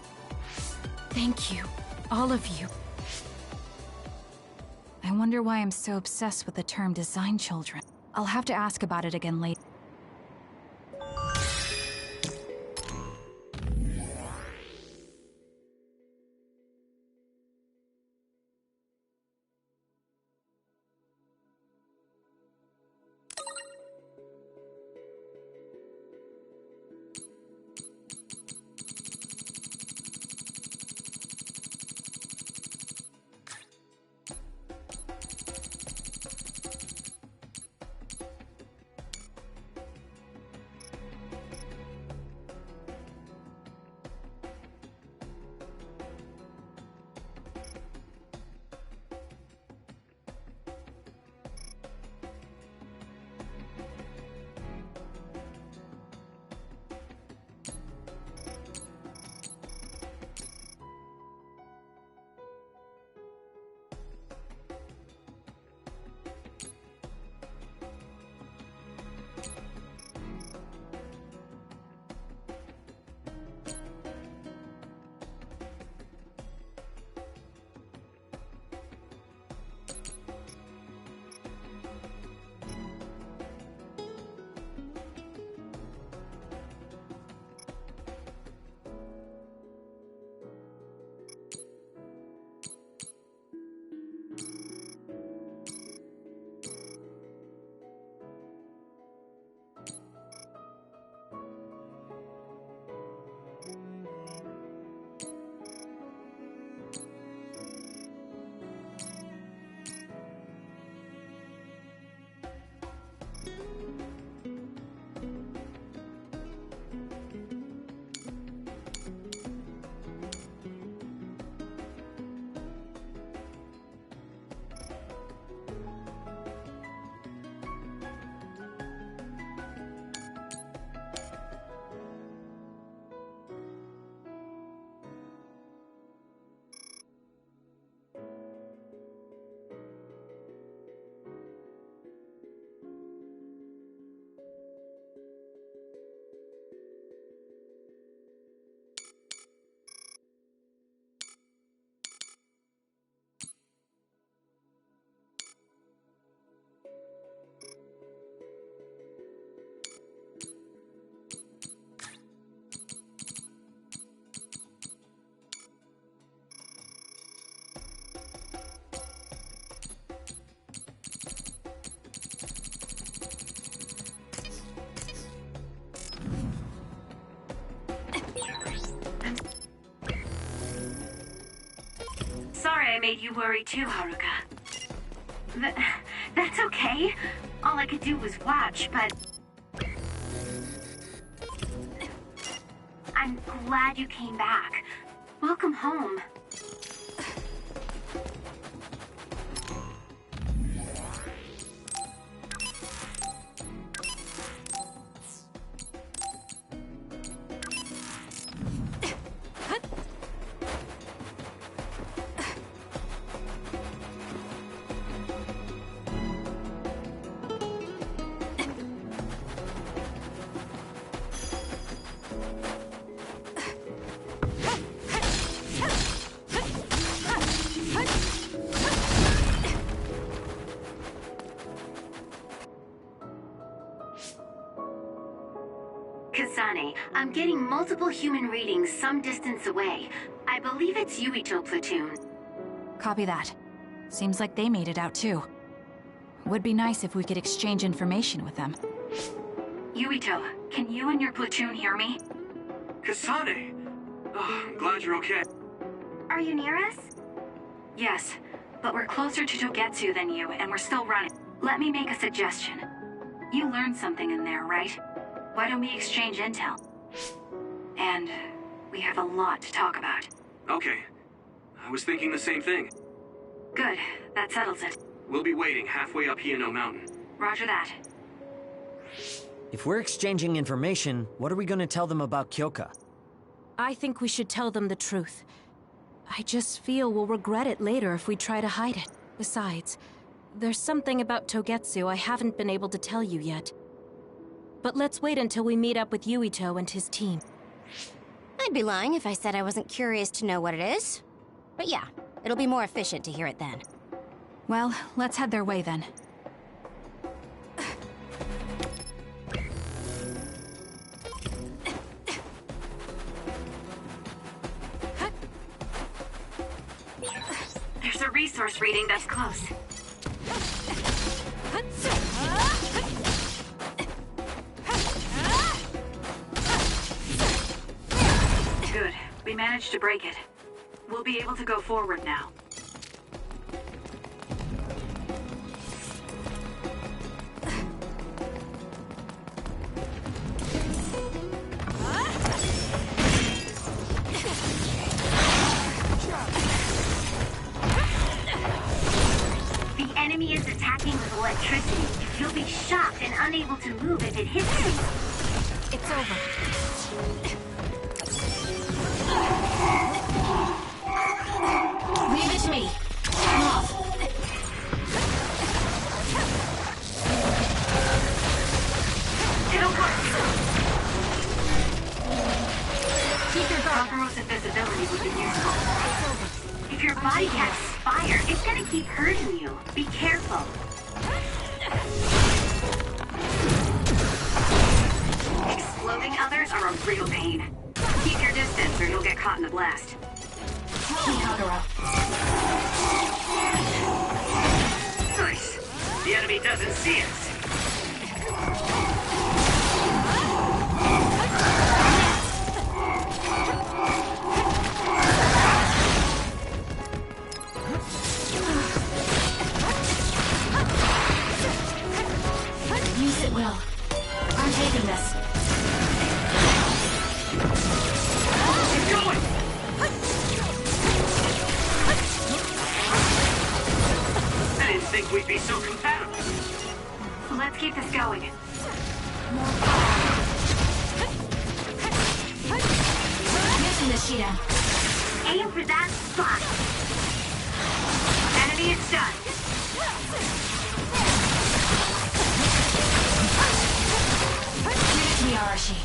Thank you, all of you. I wonder why I'm so obsessed with the term design children. I'll have to ask about it again later. Sorry I made you worry too, Haruka. That's okay. All I could do was watch, but... I'm glad you came back. Welcome home. I'm getting multiple human readings some distance away. I believe it's Yuito platoon. Copy that. Seems like they made it out too. Would be nice if we could exchange information with them. Yuito, can you and your platoon hear me? Kasane! Oh, I'm glad you're okay. Are you near us? Yes, but we're closer to Togetsu than you, and we're still running. Let me make a suggestion. You learned something in there, right? Why don't we exchange intel? And we have a lot to talk about. Okay. I was thinking the same thing. Good. That settles it. We'll be waiting halfway up Hieno Mountain. Roger that. If we're exchanging information, what are we going to tell them about Kyoka? I think we should tell them the truth. I just feel we'll regret it later if we try to hide it. Besides, there's something about Togetsu I haven't been able to tell you yet. But let's wait until we meet up with Yuito and his team. I'd be lying if I said I wasn't curious to know what it is. But yeah, it'll be more efficient to hear it then. Well, let's head their way then. There's a resource reading that's close. Good. We managed to break it. We'll be able to go forward now. The enemy is attacking with electricity. You'll be shocked and unable to move if it hits you. It's over. Leave it to me. I'm off. It'll work. Keep your guard. Kakeru's invisibility would be useful. If your body catches fire, it's gonna keep hurting you. Be careful. Exploding others are a real pain. Keep your distance or you'll get caught in the blast. Help me, Kagura. Nice. The enemy doesn't see us. Use it well. I'm taking this. Keep going! I didn't think we'd be so compatible. Let's keep this going. Using the Shida. Aim for that spot. Enemy is done. Give it to me, Arashi.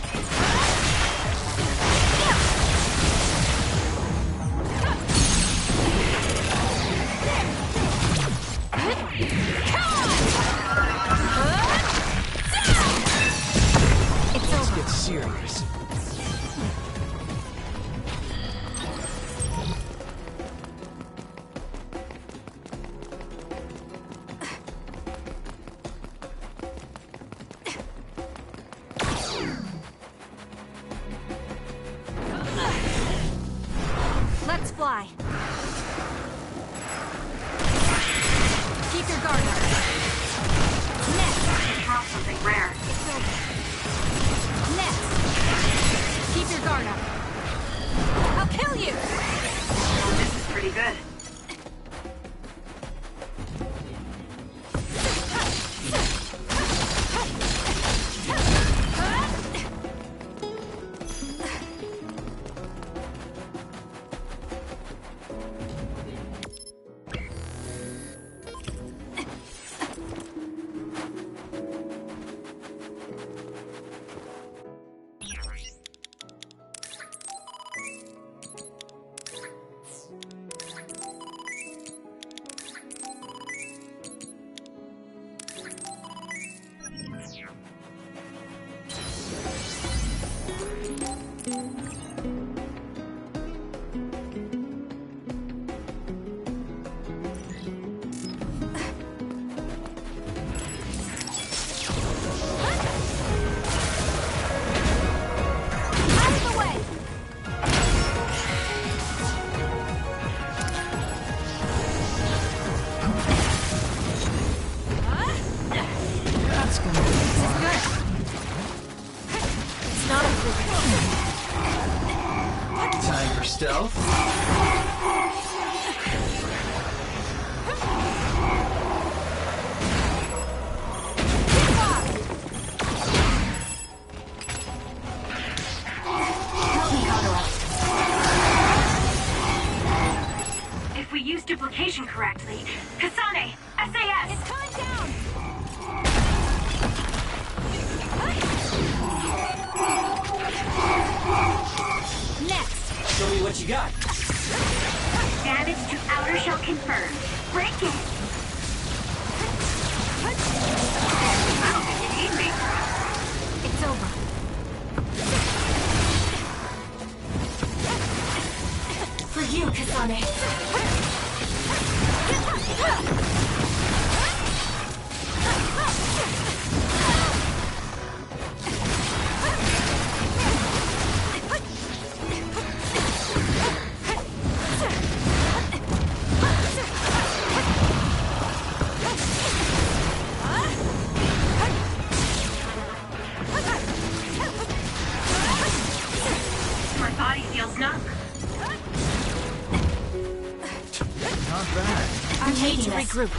Let's get serious. Let's fly. Keep your guard your guard up. I'll kill you! This is pretty good. Time for stealth. If we use duplication correctly, Kasane, SAS! It's coming down! Show me what you got. Damage to outer shell confirmed. Break it! I don't think you need me. It's over. For you, Kasane. My body feels numb. Not bad. I need to regroup.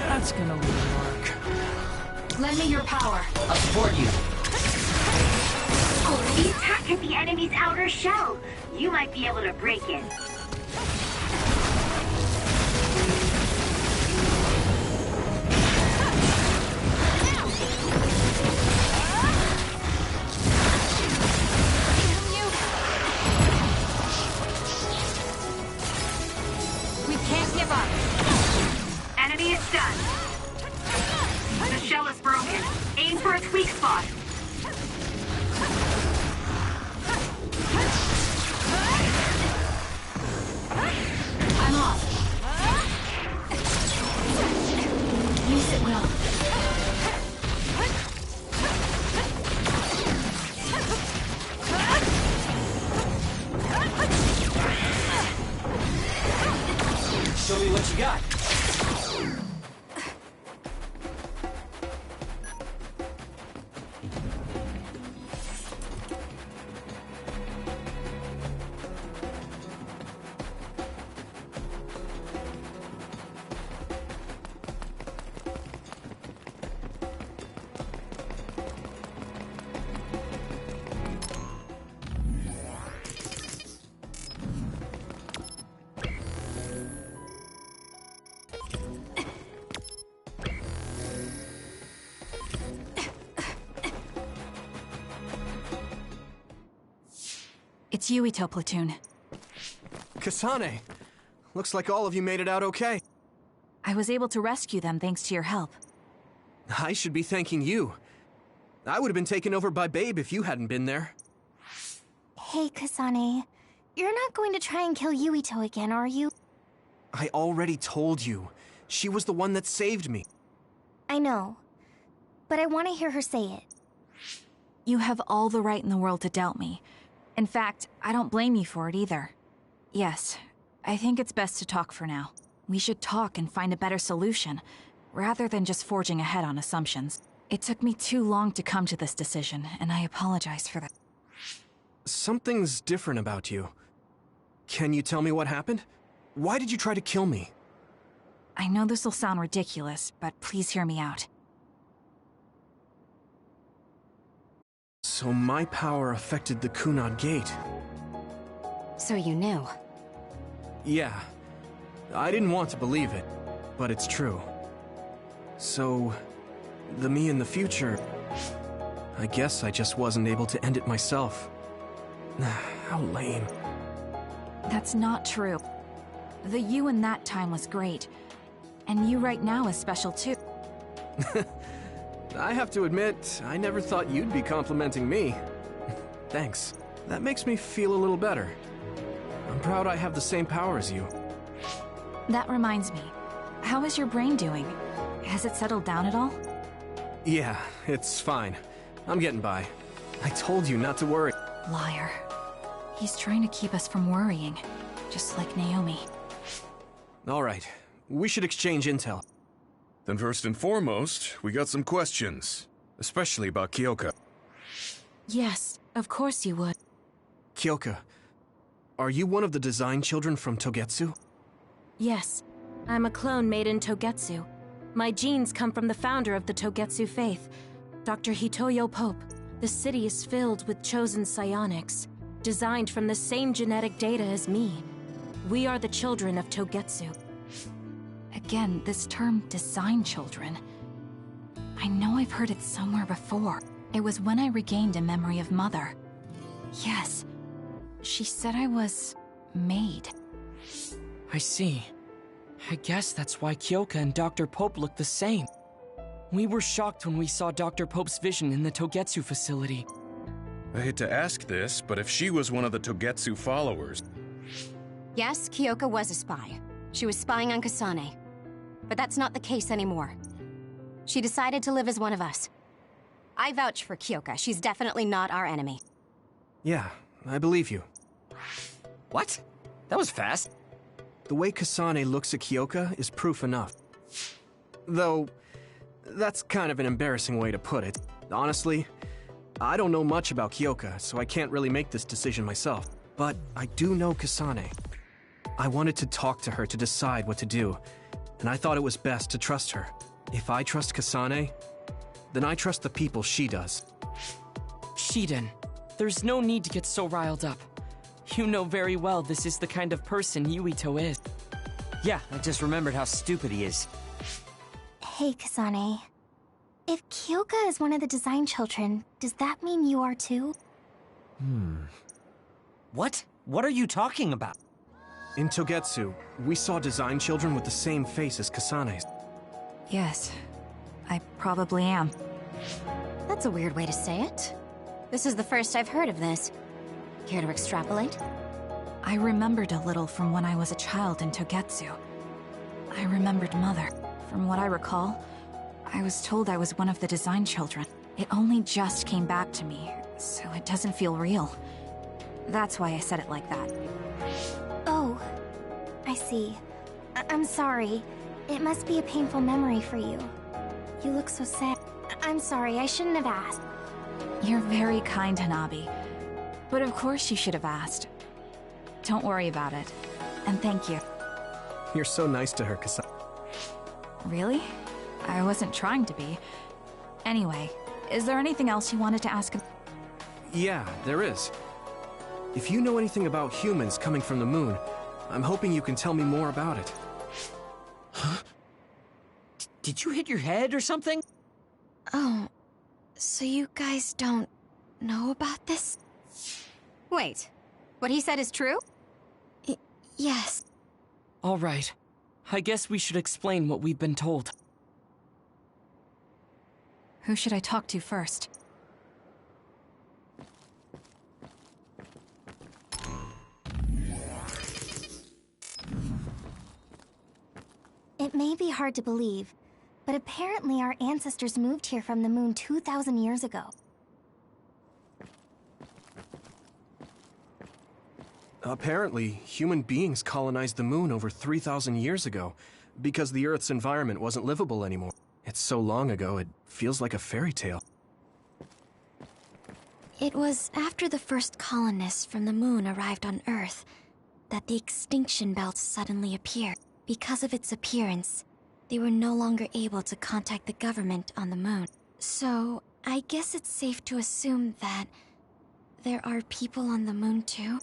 That's gonna really work. Lend me your power. I'll support you. The attack hit the enemy's outer shell. You might be able to break it. We can't give up. Enemy is stunned. The shell is broken. Aim for its weak spot. I'm off. Use it well. Show me what you got. It's Yuito platoon. Kasane! Looks like all of you made it out okay. I was able to rescue them thanks to your help. I should be thanking you. I would have been taken over by Babe if you hadn't been there. Hey, Kasane. You're not going to try and kill Yuito again, are you? I already told you. She was the one that saved me. I know. But I want to hear her say it. You have all the right in the world to doubt me. In fact, I don't blame you for it either. Yes, I think it's best to talk for now. We should talk and find a better solution, rather than just forging ahead on assumptions. It took me too long to come to this decision, and I apologize for that. Something's different about you. Can you tell me what happened? Why did you try to kill me? I know this will sound ridiculous, but please hear me out. So my power affected the Kunad Gate. So you knew? Yeah. I didn't want to believe it, but it's true. So, the me in the future... I guess I just wasn't able to end it myself. How lame. That's not true. The you in that time was great. And you right now is special too. I have to admit, I never thought you'd be complimenting me. Thanks. That makes me feel a little better. I'm proud I have the same power as you. That reminds me. How is your brain doing? Has it settled down at all? Yeah, it's fine. I'm getting by. I told you not to worry. Liar. He's trying to keep us from worrying, just like Naomi. All right. We should exchange intel. Then first and foremost, we got some questions. Especially about Kyoka. Yes, of course you would. Kyoka, are you one of the design children from Togetsu? Yes, I'm a clone made in Togetsu. My genes come from the founder of the Togetsu faith, Dr. Hitoyo Pope. The city is filled with chosen psionics, designed from the same genetic data as me. We are the children of Togetsu. Again, this term, design children. I know I've heard it somewhere before. It was when I regained a memory of Mother. Yes, she said I was... made. I see. I guess that's why Kyoka and Dr. Pope look the same. We were shocked when we saw Dr. Pope's vision in the Togetsu facility. I hate to ask this, but if she was one of the Togetsu followers... Yes, Kyoka was a spy. She was spying on Kasane. But that's not the case anymore. She decided to live as one of us. I vouch for Kyoka. She's definitely not our enemy. Yeah, I believe you. What? That was fast. The way Kasane looks at Kyoka is proof enough. Though, that's kind of an embarrassing way to put it. Honestly, I don't know much about Kyoka, so I can't really make this decision myself. But I do know Kasane. I wanted to talk to her to decide what to do, and I thought it was best to trust her. If I trust Kasane, then I trust the people she does. Shiden, there's no need to get so riled up. You know very well this is the kind of person Yuito is. Yeah, I just remembered how stupid he is. Hey, Kasane. If Kyoka is one of the design children, does that mean you are too? What? What are you talking about? In Togetsu, we saw design children with the same face as Kasane's. Yes, I probably am. That's a weird way to say it. This is the first I've heard of this. Care to extrapolate? I remembered a little from when I was a child in Togetsu. I remembered Mother. From what I recall, I was told I was one of the design children. It only just came back to me, so it doesn't feel real. That's why I said it like that. Oh, I see. I'm sorry. It must be a painful memory for you. You look so sad. I'm sorry, I shouldn't have asked. You're very kind, Hanabi. But of course you should have asked. Don't worry about it. And thank you. You're so nice to her, Kasane. Really? I wasn't trying to be. Anyway, is there anything else you wanted to ask? Yeah, there is. If you know anything about humans coming from the moon, I'm hoping you can tell me more about it. Huh? Did you hit your head or something? Oh, so you guys don't know about this? Wait, what he said is true? Yes. All right. I guess we should explain what we've been told. Who should I talk to first? It may be hard to believe, but apparently our ancestors moved here from the moon 2,000 years ago. Apparently, human beings colonized the moon over 3,000 years ago because the Earth's environment wasn't livable anymore. It's so long ago, it feels like a fairy tale. It was after the first colonists from the moon arrived on Earth that the extinction belt suddenly appeared. Because of its appearance, they were no longer able to contact the government on the moon. So, I guess it's safe to assume that there are people on the moon too?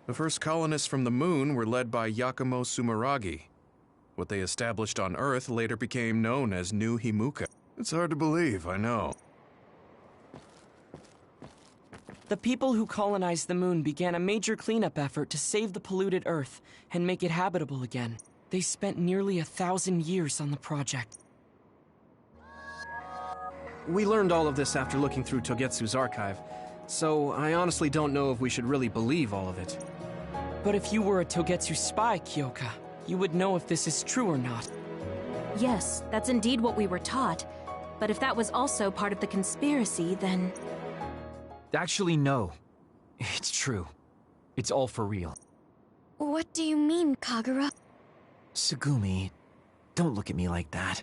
The first colonists from the moon were led by Yakumo Sumeragi. What they established on Earth later became known as New Himuka. It's hard to believe, I know. The people who colonized the moon began a major cleanup effort to save the polluted Earth and make it habitable again. They spent nearly 1,000 years on the project. We learned all of this after looking through Togetsu's archive, so I honestly don't know if we should really believe all of it. But if you were a Togetsu spy, Kyoka, you would know if this is true or not. Yes, that's indeed what we were taught. But if that was also part of the conspiracy, then... Actually, no. It's true. It's all for real. What do you mean, Kagura? Tsugumi, don't look at me like that.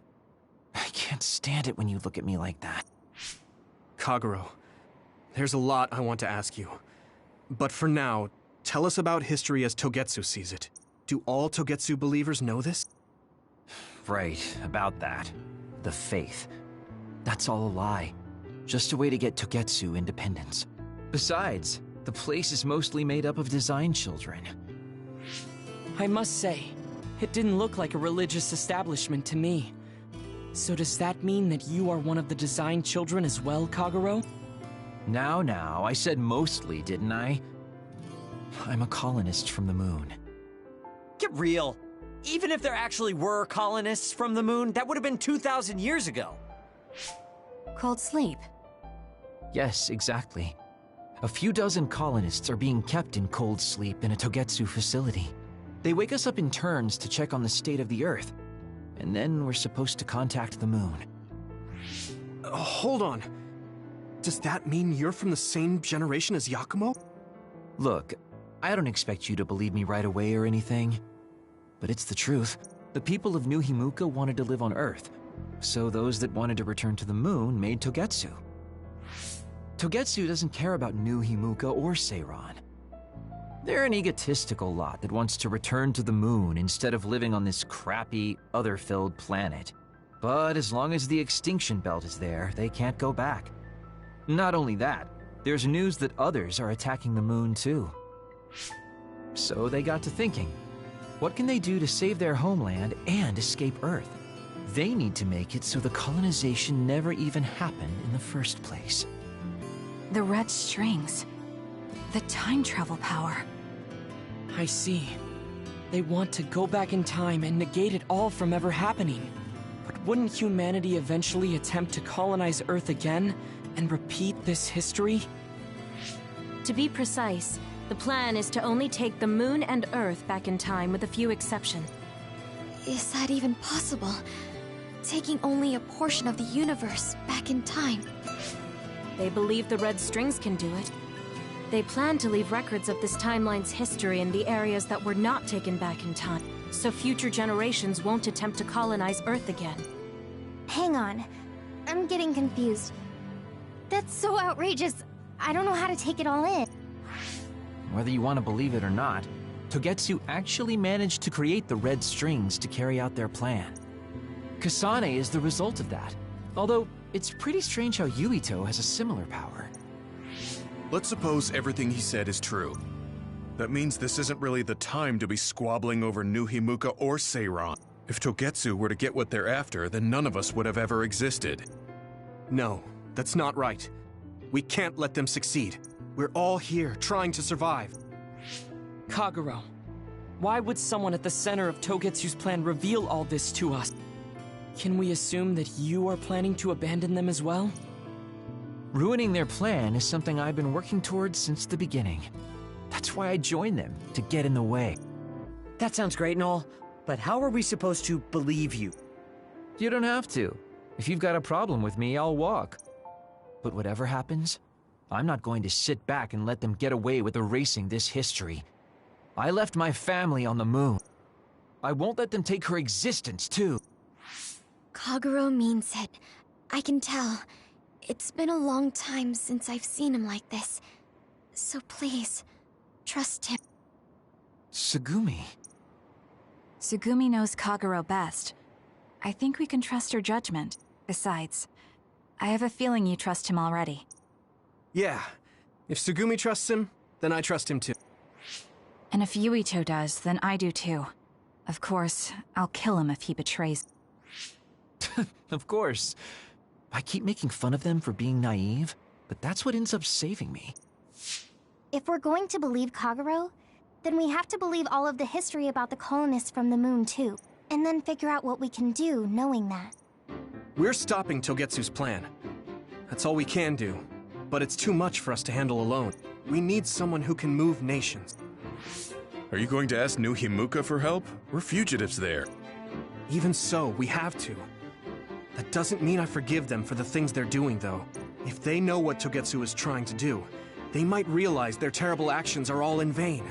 I can't stand it when you look at me like that. Kaguro, there's a lot I want to ask you. But for now, tell us about history as Togetsu sees it. Do all Togetsu believers know this? Right, about that. The faith. That's all a lie. Just a way to get Togetsu independence. Besides, the place is mostly made up of design children. I must say, it didn't look like a religious establishment to me. So does that mean that you are one of the design children as well, Kaguro? Now, I said mostly, didn't I? I'm a colonist from the moon. Get real. Even if there actually were colonists from the moon, that would have been 2,000 years ago. Cold sleep. Yes, exactly. A few dozen colonists are being kept in cold sleep in a Togetsu facility. They wake us up in turns to check on the state of the Earth, and then we're supposed to contact the moon. Hold on. Does that mean you're from the same generation as Yakumo? Look, I don't expect you to believe me right away or anything, but it's the truth. The people of New Himuka wanted to live on Earth, so those that wanted to return to the moon made Togetsu. Togetsu doesn't care about New Himuka or Seiran. They're an egotistical lot that wants to return to the moon instead of living on this crappy, other-filled planet. But as long as the extinction belt is there, they can't go back. Not only that, there's news that others are attacking the moon too. So they got to thinking, what can they do to save their homeland and escape Earth? They need to make it so the colonization never even happened in the first place. The red strings. The time travel power. I see. They want to go back in time and negate it all from ever happening. But wouldn't humanity eventually attempt to colonize Earth again and repeat this history? To be precise, the plan is to only take the moon and Earth back in time with a few exceptions. Is that even possible? Taking only a portion of the universe back in time. They believe the red strings can do it. They plan to leave records of this timeline's history in the areas that were not taken back in time, so future generations won't attempt to colonize Earth again. Hang on. I'm getting confused. That's so outrageous. I don't know how to take it all in. Whether you want to believe it or not, Togetsu actually managed to create the red strings to carry out their plan. Kasane is the result of that, although it's pretty strange how Yuito has a similar power. Let's suppose everything he said is true. That means this isn't really the time to be squabbling over New Himuka or Seiran. If Togetsu were to get what they're after, then none of us would have ever existed. No, that's not right. We can't let them succeed. We're all here, trying to survive. Kaguro, why would someone at the center of Togetsu's plan reveal all this to us? Can we assume that you are planning to abandon them as well? Ruining their plan is something I've been working towards since the beginning. That's why I joined them, to get in the way. That sounds great and all, but how are we supposed to believe you? You don't have to. If you've got a problem with me, I'll walk. But whatever happens, I'm not going to sit back and let them get away with erasing this history. I left my family on the moon. I won't let them take her existence, too. Kagero means it. I can tell. It's been a long time since I've seen him like this. So please, trust him. Tsugumi. Tsugumi knows Kagero best. I think we can trust her judgment. Besides, I have a feeling you trust him already. Yeah. If Tsugumi trusts him, then I trust him too. And if Yuito does, then I do too. Of course, I'll kill him if he betrays. Of course. I keep making fun of them for being naive, but that's what ends up saving me. If we're going to believe Kagero, then we have to believe all of the history about the colonists from the moon too. And then figure out what we can do knowing that. We're stopping Togetsu's plan. That's all we can do. But it's too much for us to handle alone. We need someone who can move nations. Are you going to ask New Himuka for help? We're fugitives there. Even so, we have to. That doesn't mean I forgive them for the things they're doing, though. If they know what Togetsu is trying to do, they might realize their terrible actions are all in vain.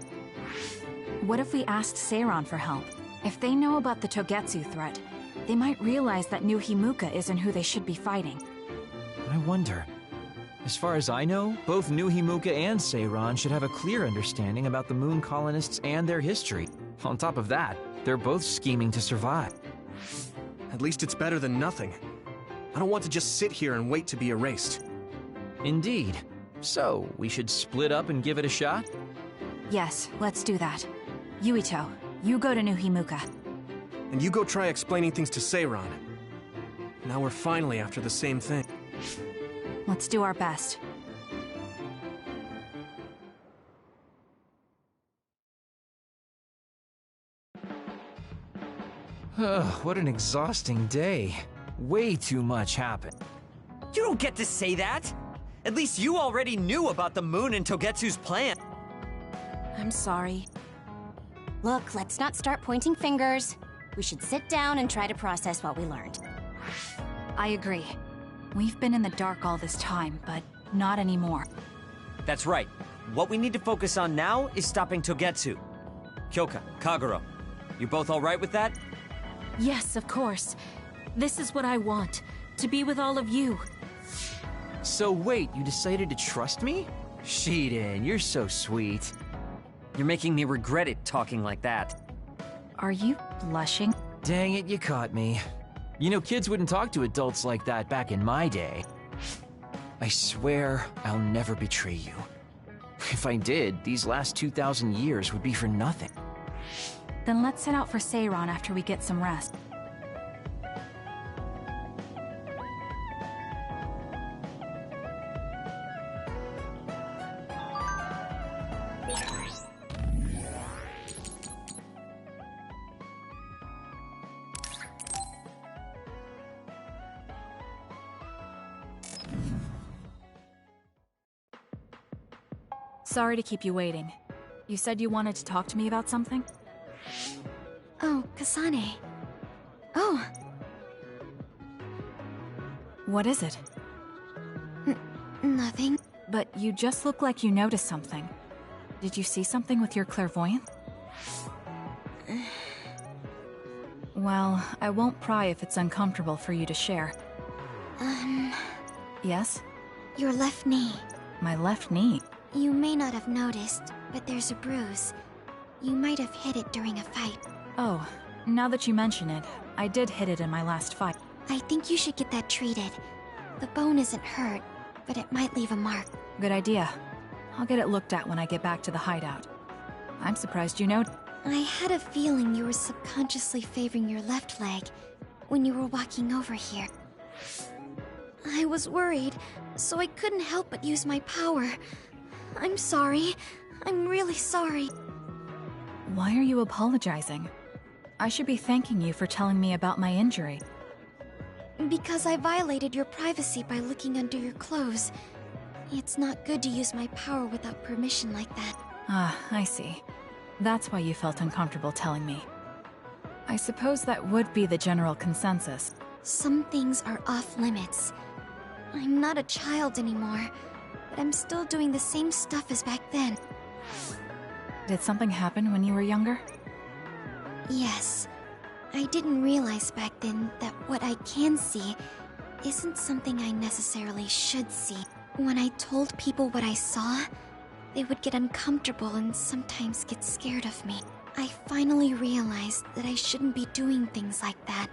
What if we asked Seiran for help? If they know about the Togetsu threat, they might realize that New Himuka isn't who they should be fighting. I wonder. As far as I know, both New Himuka and Seiran should have a clear understanding about the moon colonists and their history. On top of that, they're both scheming to survive. At least it's better than nothing. I don't want to just sit here and wait to be erased. Indeed. So, we should split up and give it a shot? Yes, let's do that. Yuito, you go to New Himuka. And you go try explaining things to Seiran. Now we're finally after the same thing. Let's do our best. What an exhausting day. Way too much happened. You don't get to say that! At least you already knew about the moon and Togetsu's plan. I'm sorry. Look, let's not start pointing fingers. We should sit down and try to process what we learned. I agree. We've been in the dark all this time, but not anymore. That's right. What we need to focus on now is stopping Togetsu. Kyoka, Kagero, you both alright with that? Yes, of course. This is what I want, to be with all of you. So wait, you decided to trust me? Shiden, you're so sweet. You're making me regret it talking like that. Are you blushing? Dang it, you caught me. You know, kids wouldn't talk to adults like that back in my day. I swear I'll never betray you. If I did, these last 2,000 years would be for nothing. Then let's set out for Seiran after we get some rest. Sorry to keep you waiting. You said you wanted to talk to me about something? Oh, Kasane. Oh. What is it? Nothing. But you just look like you noticed something. Did you see something with your clairvoyance? Well, I won't pry if it's uncomfortable for you to share. Yes? Your left knee. My left knee? You may not have noticed, but there's a bruise. You might have hit it during a fight. Oh, now that you mention it, I did hit it in my last fight. I think you should get that treated. The bone isn't hurt, but it might leave a mark. Good idea. I'll get it looked at when I get back to the hideout. I'm surprised you know. I had a feeling you were subconsciously favoring your left leg when you were walking over here. I was worried, so I couldn't help but use my power. I'm sorry. I'm really sorry. Why are you apologizing? I should be thanking you for telling me about my injury. Because I violated your privacy by looking under your clothes. It's not good to use my power without permission like that. Ah, I see. That's why you felt uncomfortable telling me. I suppose that would be the general consensus. Some things are off limits. I'm not a child anymore. but I'm still doing the same stuff as back then. Did something happen when you were younger? Yes. I didn't realize back then that what I can see isn't something I necessarily should see. When I told people what I saw, they would get uncomfortable and sometimes get scared of me. I finally realized that I shouldn't be doing things like that.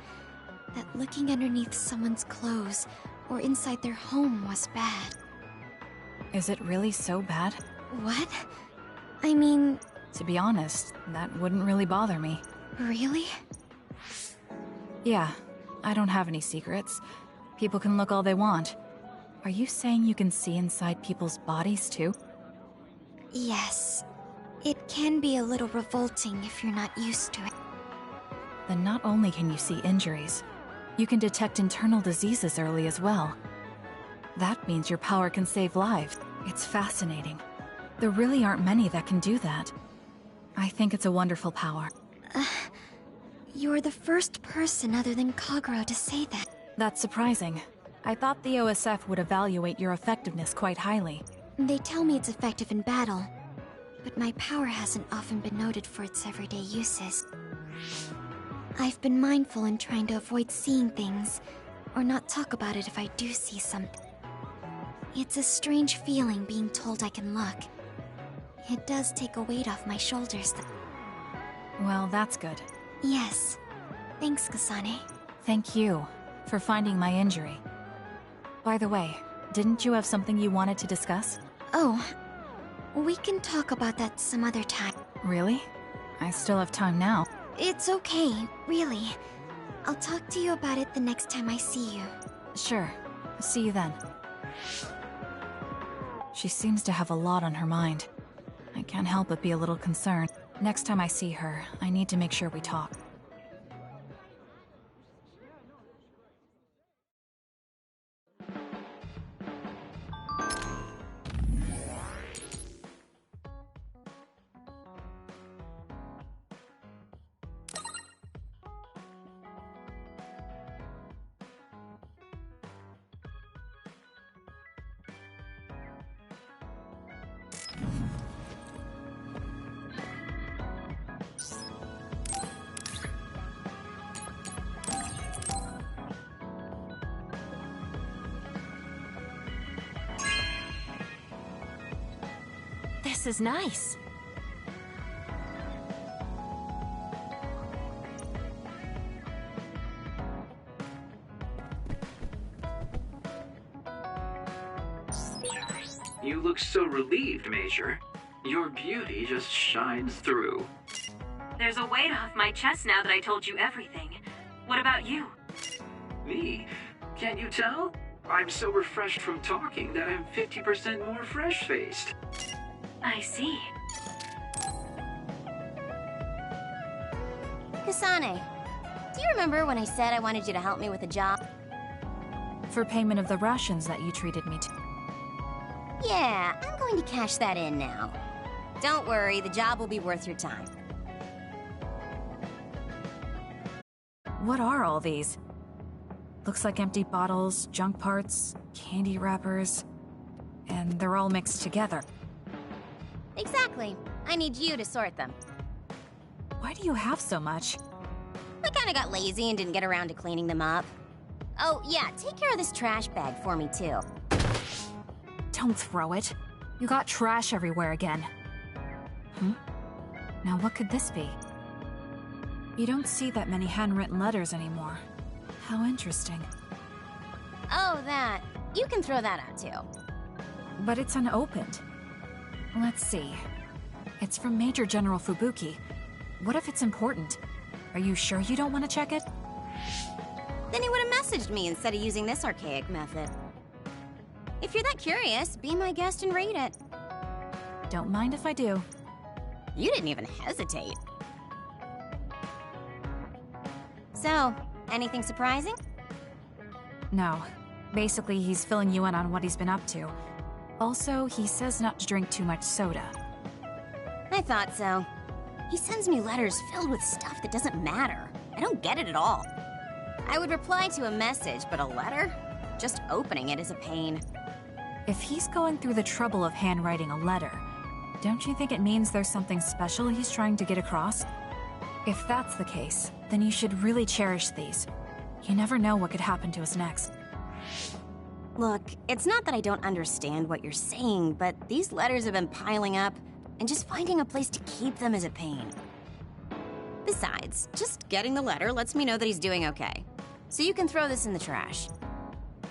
That looking underneath someone's clothes or inside their home was bad. Is it really so bad? What? I mean... To be honest, that wouldn't really bother me. Really? Yeah, I don't have any secrets. People can look all they want. Are you saying you can see inside people's bodies too? Yes. It can be a little revolting if you're not used to it. Then not only can you see injuries, you can detect internal diseases early as well. That means your power can save lives. It's fascinating. There really aren't many that can do that. I think it's a wonderful power. You're the first person other than Kagero to say that. That's surprising. I thought the OSF would evaluate your effectiveness quite highly. They tell me it's effective in battle, but my power hasn't often been noted for its everyday uses. I've been mindful in trying to avoid seeing things, or not talk about it if I do see something. It's a strange feeling being told I can look. It does take a weight off my shoulders, though. Well, that's good. Yes. Thanks, Kasane. Thank you for finding my injury. By the way, didn't you have something you wanted to discuss? Oh, we can talk about that some other time. Really? I still have time now. It's okay, really. I'll talk to you about it the next time I see you. Sure. See you then. She seems to have a lot on her mind. I can't help but be a little concerned. Next time I see her, I need to make sure we talk. This is nice. You look so relieved, Major. Your beauty just shines through. There's a weight off my chest now that I told you everything. What about you? Me? Can't you tell? I'm so refreshed from talking that I'm 50% more fresh-faced. I see. Kasane, do you remember when I said I wanted you to help me with a job? For payment of the rations that you treated me to. Yeah, I'm going to cash that in now. Don't worry, the job will be worth your time. What are all these? Looks like empty bottles, junk parts, candy wrappers, and they're all mixed together. Exactly. I need you to sort them. Why do you have so much? I kinda got lazy and didn't get around to cleaning them up. Oh, yeah, take care of this trash bag for me, too. Don't throw it. You got trash everywhere again. Now what could this be? You don't see that many handwritten letters anymore. How interesting. Oh, that. You can throw that out, too. But it's unopened. Let's see. It's from Major General Fubuki. What if it's important? Are you sure you don't want to check it? Then he would have messaged me instead of using this archaic method. If you're that curious, be my guest and read it. Don't mind if I do. You didn't even hesitate. So, anything surprising? No. Basically, he's filling you in on what he's been up to. Also, he says not to drink too much soda. I thought so. He sends me letters filled with stuff that doesn't matter. I don't get it at all. I would reply to a message, but a letter? Just opening it is a pain. If he's going through the trouble of handwriting a letter, don't you think it means there's something special he's trying to get across? If that's the case, then you should really cherish these. You never know what could happen to us next. Look, it's not that I don't understand what you're saying, but these letters have been piling up, and just finding a place to keep them is a pain. Besides, just getting the letter lets me know that he's doing okay. So you can throw this in the trash.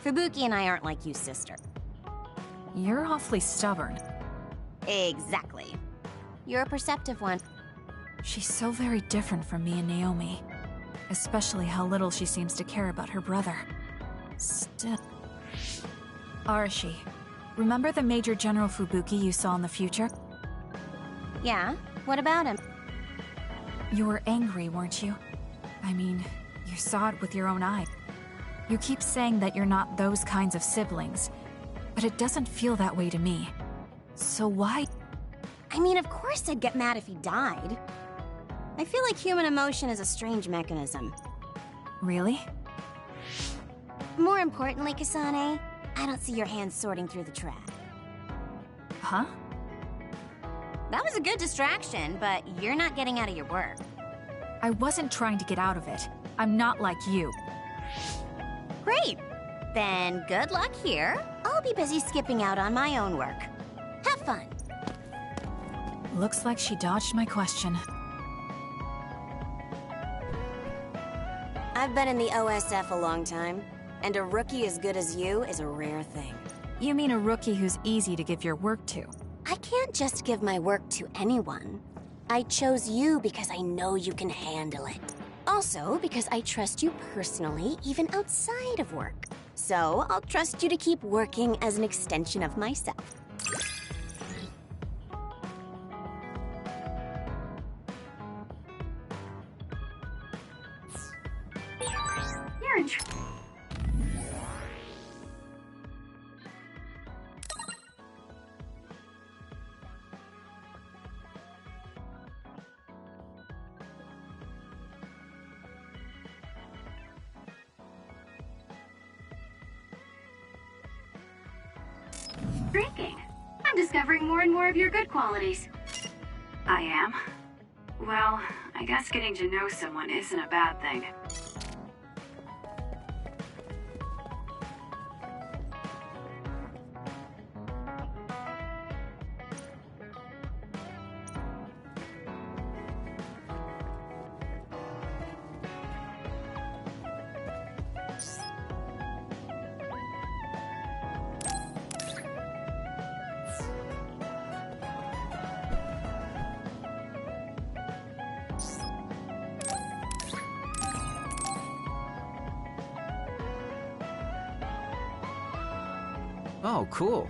Fubuki and I aren't like you, sister. You're awfully stubborn. Exactly. You're a perceptive one. She's so very different from me and Naomi. Especially how little she seems to care about her brother. Still... Arashi, remember the Major General Fubuki you saw in the future? Yeah? What about him? You were angry, weren't you? I mean, you saw it with your own eye. You keep saying that you're not those kinds of siblings, but it doesn't feel that way to me. So why? I mean, of course I'd get mad if he died. I feel like human emotion is a strange mechanism. Really? More importantly, Kasane, I don't see your hands sorting through the trash. Huh? That was a good distraction, but you're not getting out of your work. I wasn't trying to get out of it. I'm not like you. Great! Then good luck here. I'll be busy skipping out on my own work. Have fun! Looks like she dodged my question. I've been in the OSF a long time, and a rookie as good as you is a rare thing. You mean a rookie who's easy to give your work to? I can't just give my work to anyone. I chose you because I know you can handle it. Also, because I trust you personally, even outside of work. So, I'll trust you to keep working as an extension of myself. You're in trouble. Drinking. I'm discovering more and more of your good qualities. I am? Well, I guess getting to know someone isn't a bad thing. Oh, cool.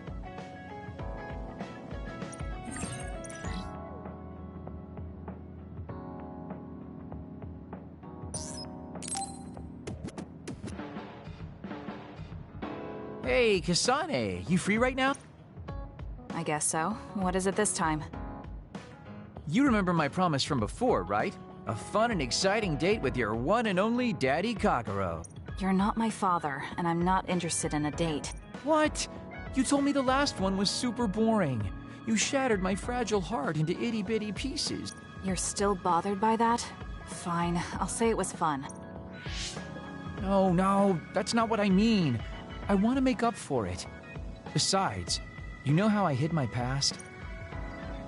Hey, Kasane, you free right now? I guess so. What is it this time? You remember my promise from before, right? A fun and exciting date with your one and only Daddy Kagero. You're not my father, and I'm not interested in a date. What? You told me the last one was super boring. You shattered my fragile heart into itty-bitty pieces. You're still bothered by that? Fine, I'll say it was fun. No, that's not what I mean. I want to make up for it. Besides, you know how I hid my past?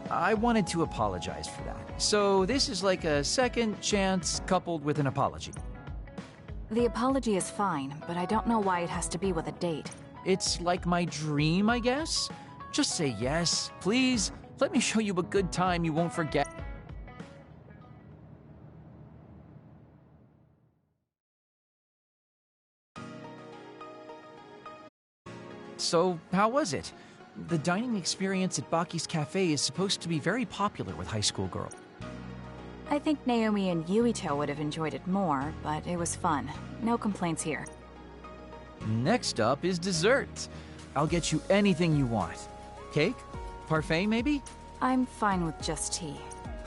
I wanted to apologize for that. So this is like a second chance coupled with an apology. The apology is fine, but I don't know why it has to be with a date. It's like my dream, I guess? Just say yes, please. Let me show you a good time you won't forget. So, how was it? The dining experience at Baki's Cafe is supposed to be very popular with high school girls. I think Naomi and Yuito would have enjoyed it more, but it was fun. No complaints here. Next up is dessert. I'll get you anything you want. Cake? Parfait, maybe? I'm fine with just tea.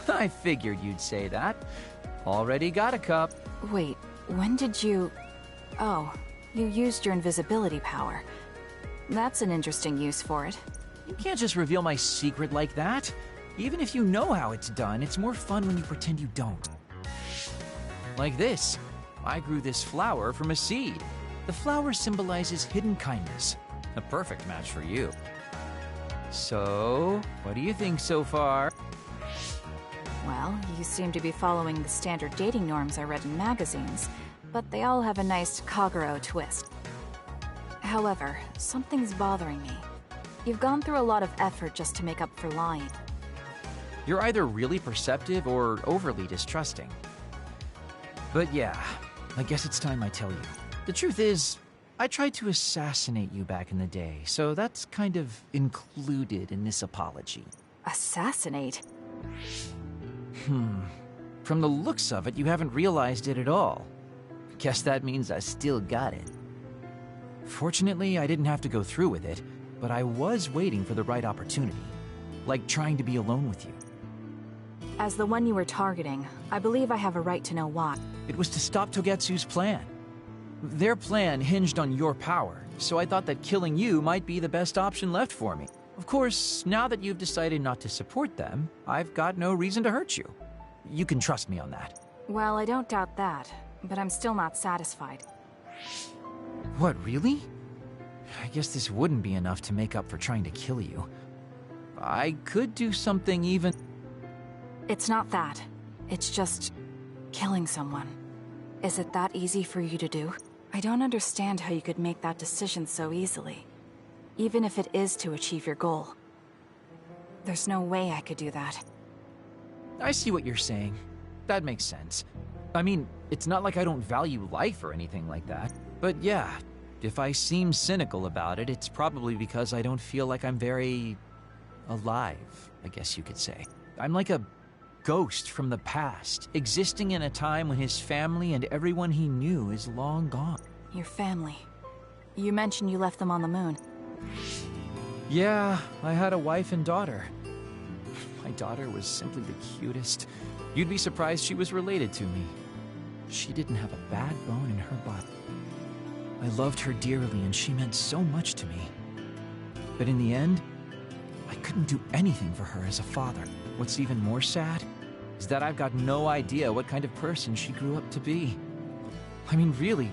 I figured you'd say that. Already got a cup. Wait, when did you... Oh, you used your invisibility power. That's an interesting use for it. You can't just reveal my secret like that. Even if you know how it's done, it's more fun when you pretend you don't. Like this. I grew this flower from a seed. The flower symbolizes hidden kindness. A perfect match for you. So, what do you think so far? Well, you seem to be following the standard dating norms I read in magazines, but they all have a nice Kagero twist. However, something's bothering me. You've gone through a lot of effort just to make up for lying. You're either really perceptive or overly distrusting. But yeah, I guess it's time I tell you. The truth is, I tried to assassinate you back in the day, so that's kind of included in this apology. Assassinate? From the looks of it, you haven't realized it at all. Guess that means I still got it. Fortunately, I didn't have to go through with it, but I was waiting for the right opportunity. Like trying to be alone with you. As the one you were targeting, I believe I have a right to know why. It was to stop Togetsu's plan. Their plan hinged on your power, so I thought that killing you might be the best option left for me. Of course, now that you've decided not to support them, I've got no reason to hurt you. You can trust me on that. Well, I don't doubt that, but I'm still not satisfied. What, really? I guess this wouldn't be enough to make up for trying to kill you. I could do something even... It's not that. It's just... killing someone. Is it that easy for you to do? I don't understand how you could make that decision so easily. Even if it is to achieve your goal. There's no way I could do that. I see what you're saying. That makes sense. I mean, it's not like I don't value life or anything like that. But yeah, if I seem cynical about it, it's probably because I don't feel like I'm very... alive, I guess you could say. I'm like a ghost from the past, existing in a time when his family and everyone he knew is long gone. Your family. You mentioned you left them on the moon. Yeah, I had a wife and daughter. My daughter was simply the cutest. You'd be surprised she was related to me. She didn't have a bad bone in her body. I loved her dearly and she meant so much to me. But in the end, I couldn't do anything for her as a father. What's even more sad is that I've got no idea what kind of person she grew up to be. I mean, really,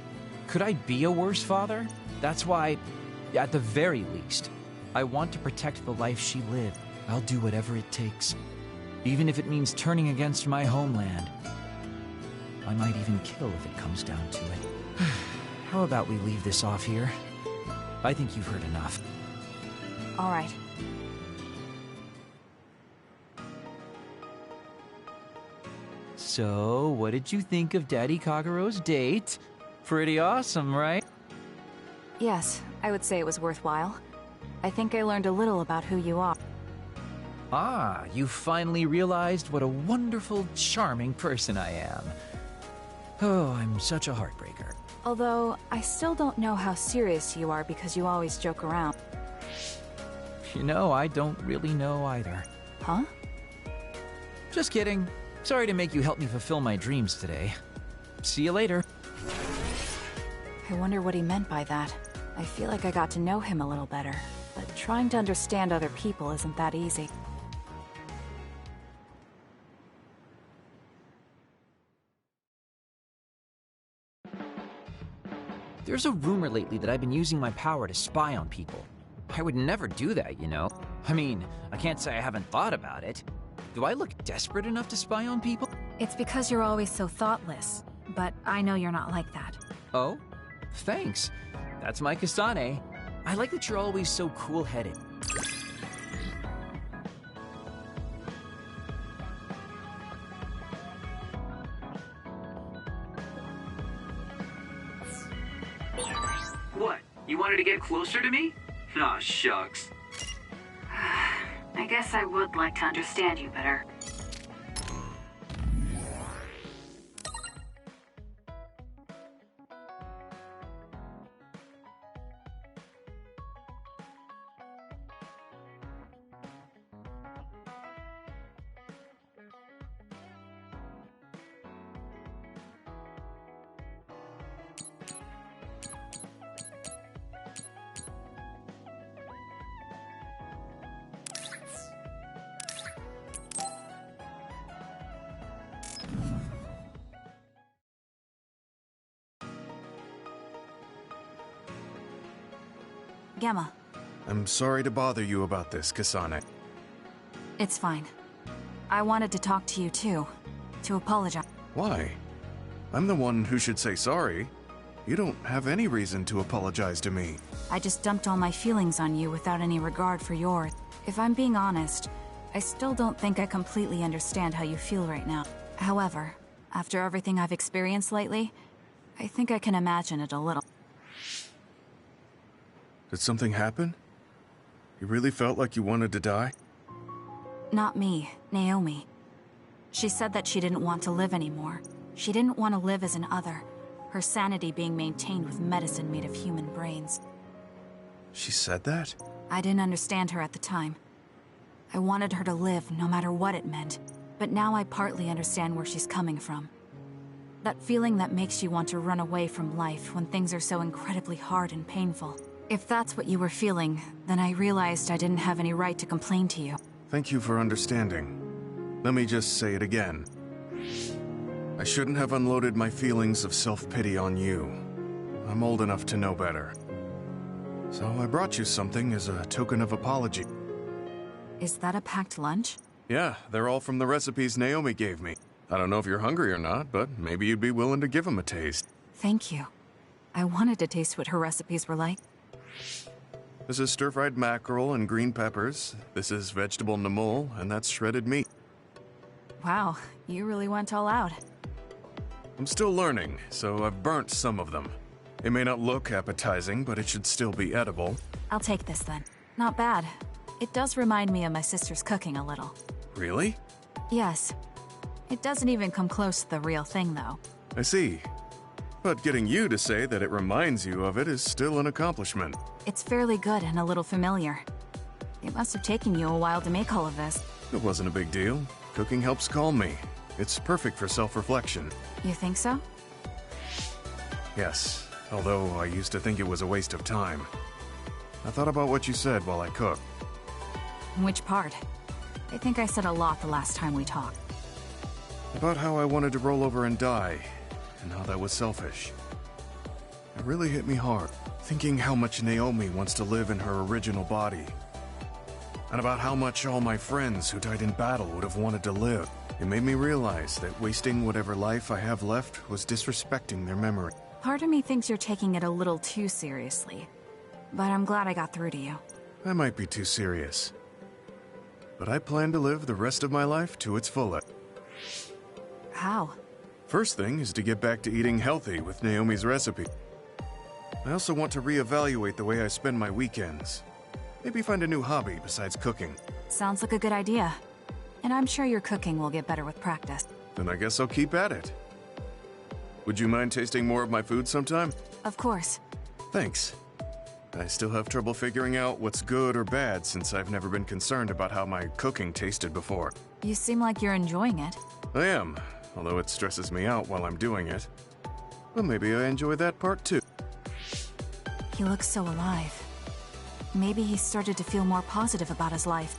could I be a worse father? That's why, at the very least, I want to protect the life she lived. I'll do whatever it takes, even if it means turning against my homeland. I might even kill if it comes down to it. How about we leave this off here? I think you've heard enough. All right. So, what did you think of Daddy Kagero's date? Pretty awesome, right? Yes, I would say it was worthwhile. I think I learned a little about who you are. Ah, you finally realized what a wonderful, charming person I am. Oh, I'm such a heartbreaker. Although, I still don't know how serious you are because you always joke around. You know, I don't really know either. Huh? Just kidding. Sorry to make you help me fulfill my dreams today. See you later. I wonder what he meant by that. I feel like I got to know him a little better, but trying to understand other people isn't that easy. There's a rumor lately that I've been using my power to spy on people. I would never do that, you know? I mean, I can't say I haven't thought about it. Do I look desperate enough to spy on people? It's because you're always so thoughtless, but I know you're not like that. Oh? Thanks. That's my Kasane. I like that you're always so cool-headed. What? You wanted to get closer to me? Aw, shucks. I guess I would like to understand you better. Gamma. I'm sorry to bother you about this, Kasane. It's fine. I wanted to talk to you too. To apologize. Why? I'm the one who should say sorry. You don't have any reason to apologize to me. I just dumped all my feelings on you without any regard for yours. If I'm being honest, I still don't think I completely understand how you feel right now. However, after everything I've experienced lately, I think I can imagine it a little. Did something happen? You really felt like you wanted to die? Not me, Naomi. She said that she didn't want to live anymore. She didn't want to live as an other, her sanity being maintained with medicine made of human brains. She said that? I didn't understand her at the time. I wanted her to live no matter what it meant, but now I partly understand where she's coming from. That feeling that makes you want to run away from life when things are so incredibly hard and painful. If that's what you were feeling, then I realized I didn't have any right to complain to you. Thank you for understanding. Let me just say it again. I shouldn't have unloaded my feelings of self-pity on you. I'm old enough to know better. So I brought you something as a token of apology. Is that a packed lunch? Yeah, they're all from the recipes Naomi gave me. I don't know if you're hungry or not, but maybe you'd be willing to give them a taste. Thank you. I wanted to taste what her recipes were like. This is stir-fried mackerel and green peppers. This is vegetable namul, and that's shredded meat. Wow, you really went all out. I'm still learning, so I've burnt some of them. It may not look appetizing, but it should still be edible. I'll take this then. Not bad. It does remind me of my sister's cooking a little. Really? Yes. It doesn't even come close to the real thing, though. I see. But getting you to say that it reminds you of it is still an accomplishment. It's fairly good and a little familiar. It must have taken you a while to make all of this. It wasn't a big deal. Cooking helps calm me. It's perfect for self-reflection. You think so? Yes, although I used to think it was a waste of time. I thought about what you said while I cooked. Which part? I think I said a lot the last time we talked. About how I wanted to roll over and die, and how that was selfish. It really hit me hard, thinking how much Naomi wants to live in her original body. And about how much all my friends who died in battle would have wanted to live. It made me realize that wasting whatever life I have left was disrespecting their memory. Part of me thinks you're taking it a little too seriously. But I'm glad I got through to you. I might be too serious. But I plan to live the rest of my life to its fullest. How? First thing is to get back to eating healthy with Naomi's recipe. I also want to reevaluate the way I spend my weekends. Maybe find a new hobby besides cooking. Sounds like a good idea. And I'm sure your cooking will get better with practice. Then I guess I'll keep at it. Would you mind tasting more of my food sometime? Of course. Thanks. I still have trouble figuring out what's good or bad since I've never been concerned about how my cooking tasted before. You seem like you're enjoying it. I am, although it stresses me out while I'm doing it. Well, maybe I enjoy that part too. He looks so alive. Maybe he started to feel more positive about his life.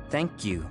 Thank you.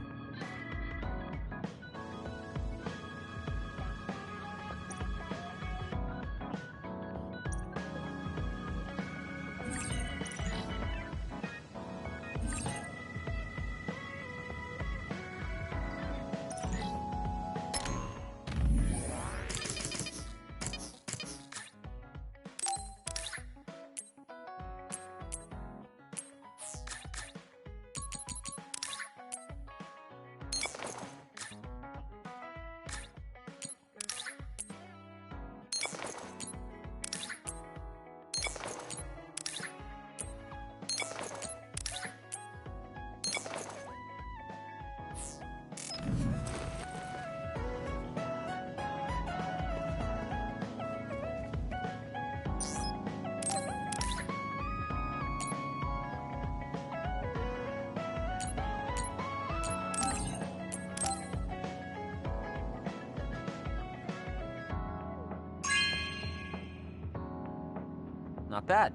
Not bad.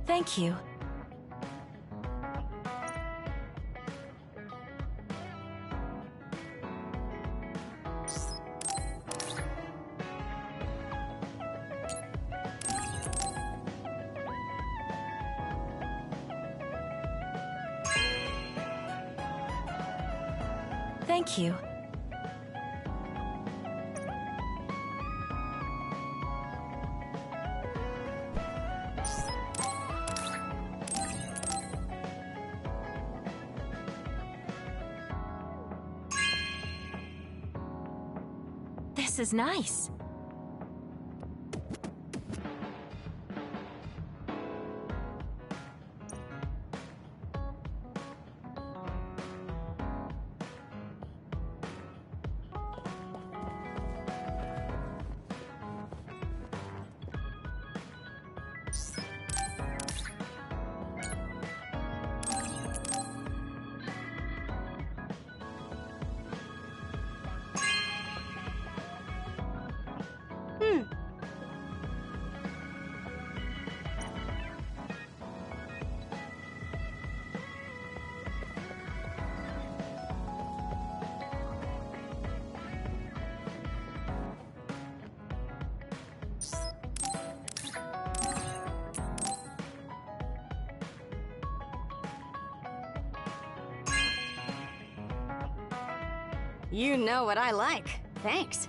Thank you. Thank you. This is nice. You know what I like. Thanks.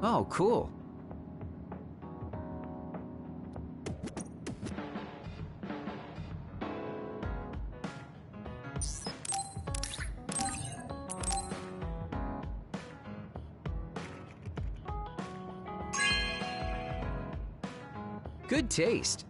Oh, cool. Good taste.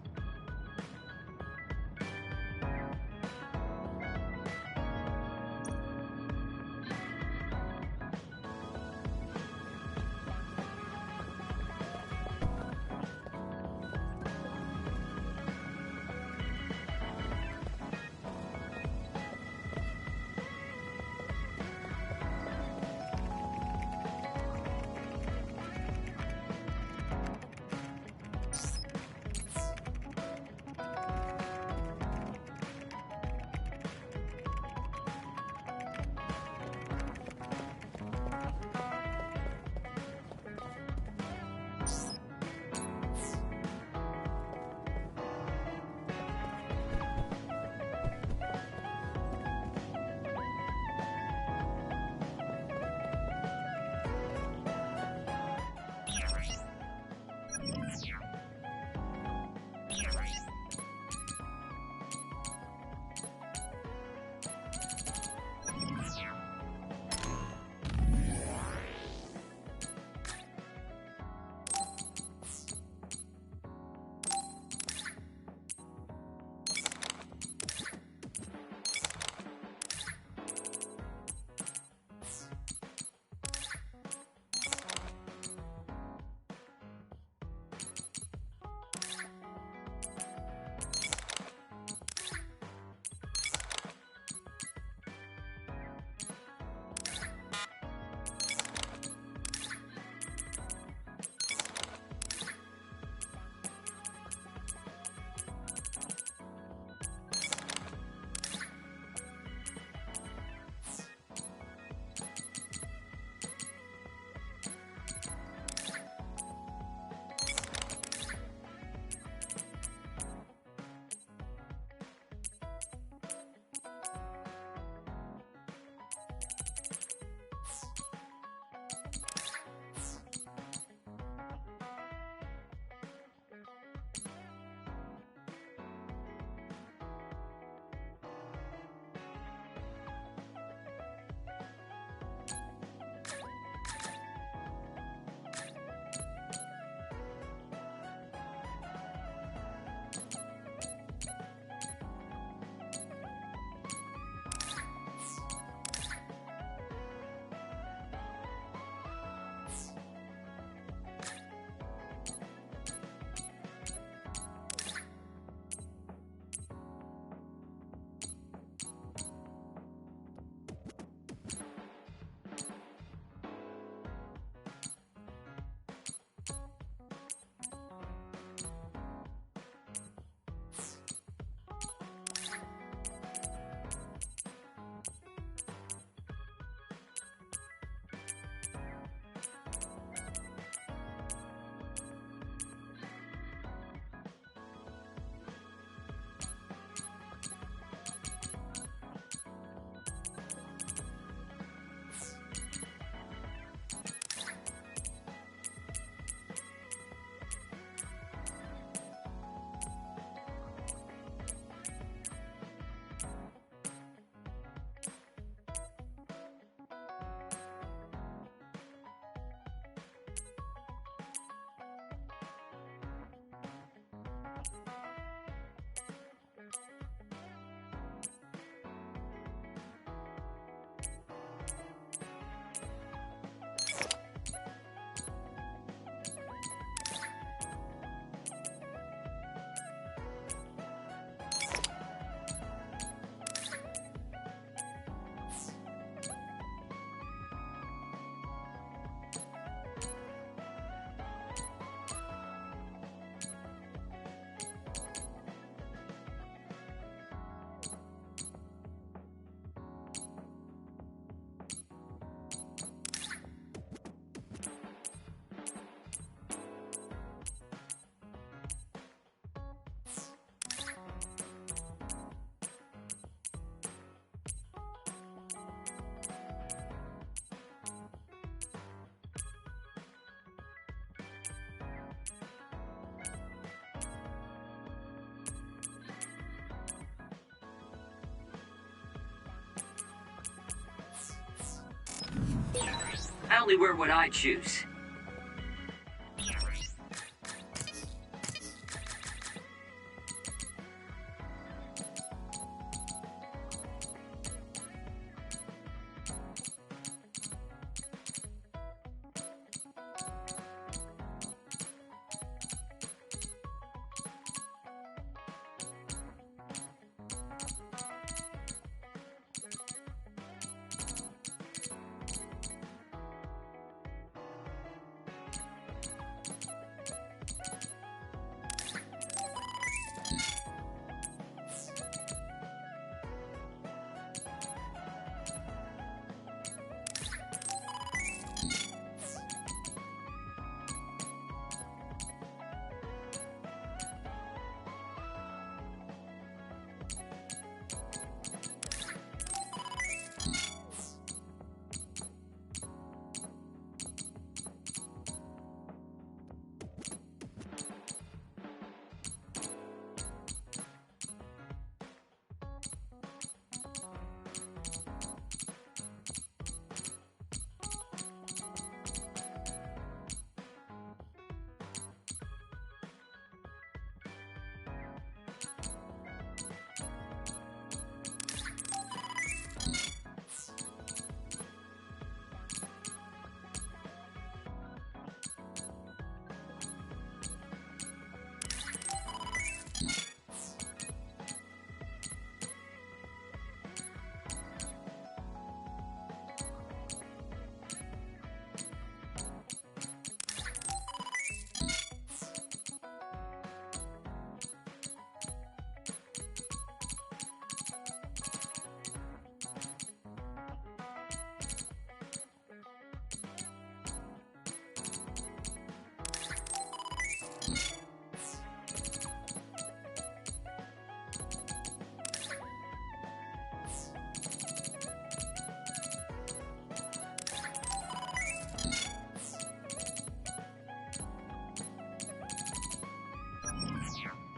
I only wear what I choose.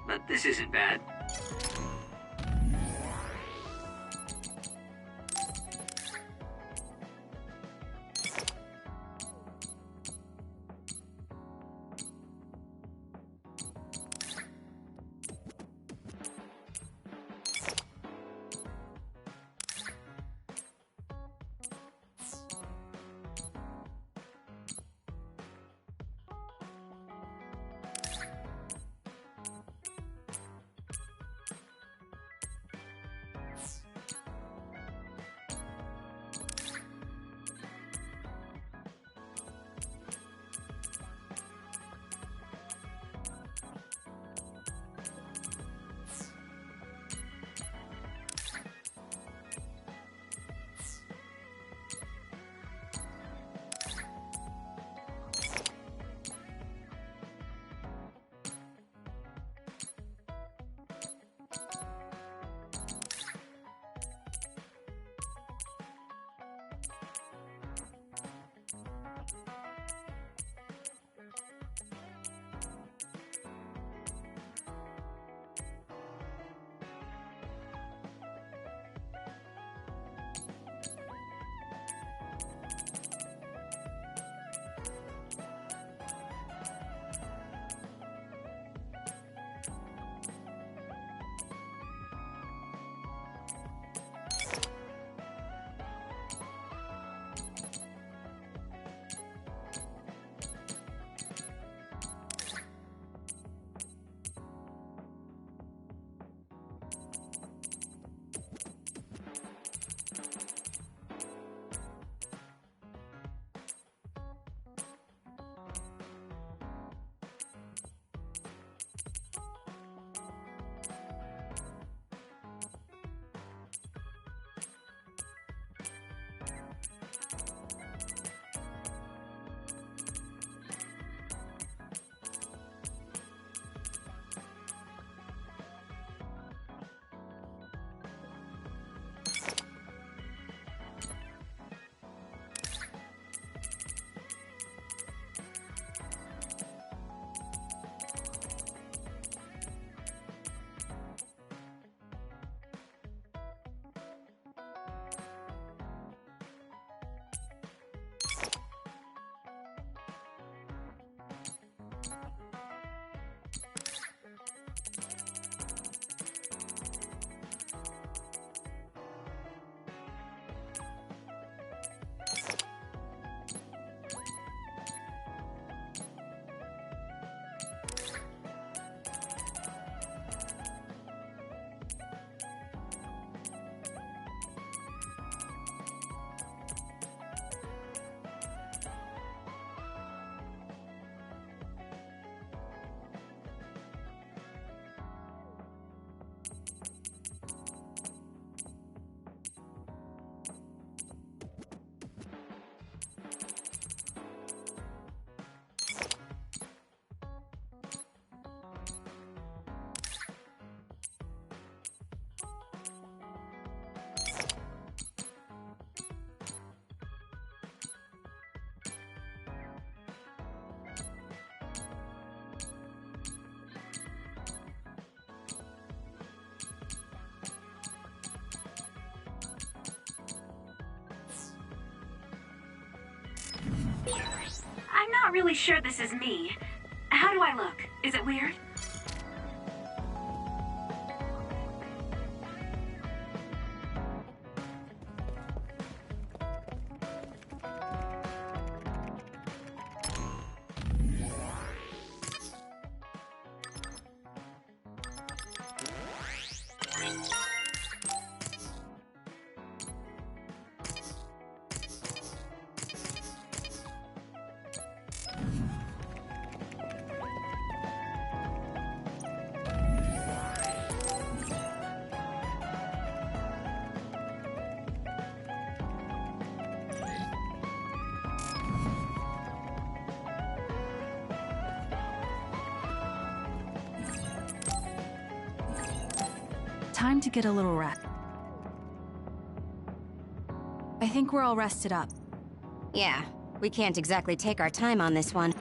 But this isn't bad. not really sure this is me. How do I look? Is it weird? Time to get a little rest. I think we're all rested up. Yeah, we can't exactly take our time on this one.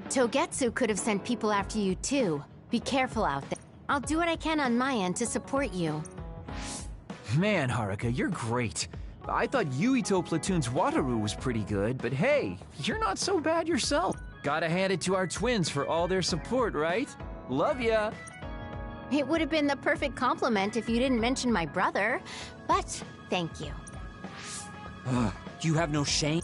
Togetsu could have sent people after you too. Be careful out there. I'll do what I can on my end to support you. Man, Haruka, you're great. I thought Yuito Platoon's Wataru was pretty good, but hey, you're not so bad yourself. Gotta hand it to our twins for all their support, right? Love ya! It would have been the perfect compliment if you didn't mention my brother, but thank you. You have no shame?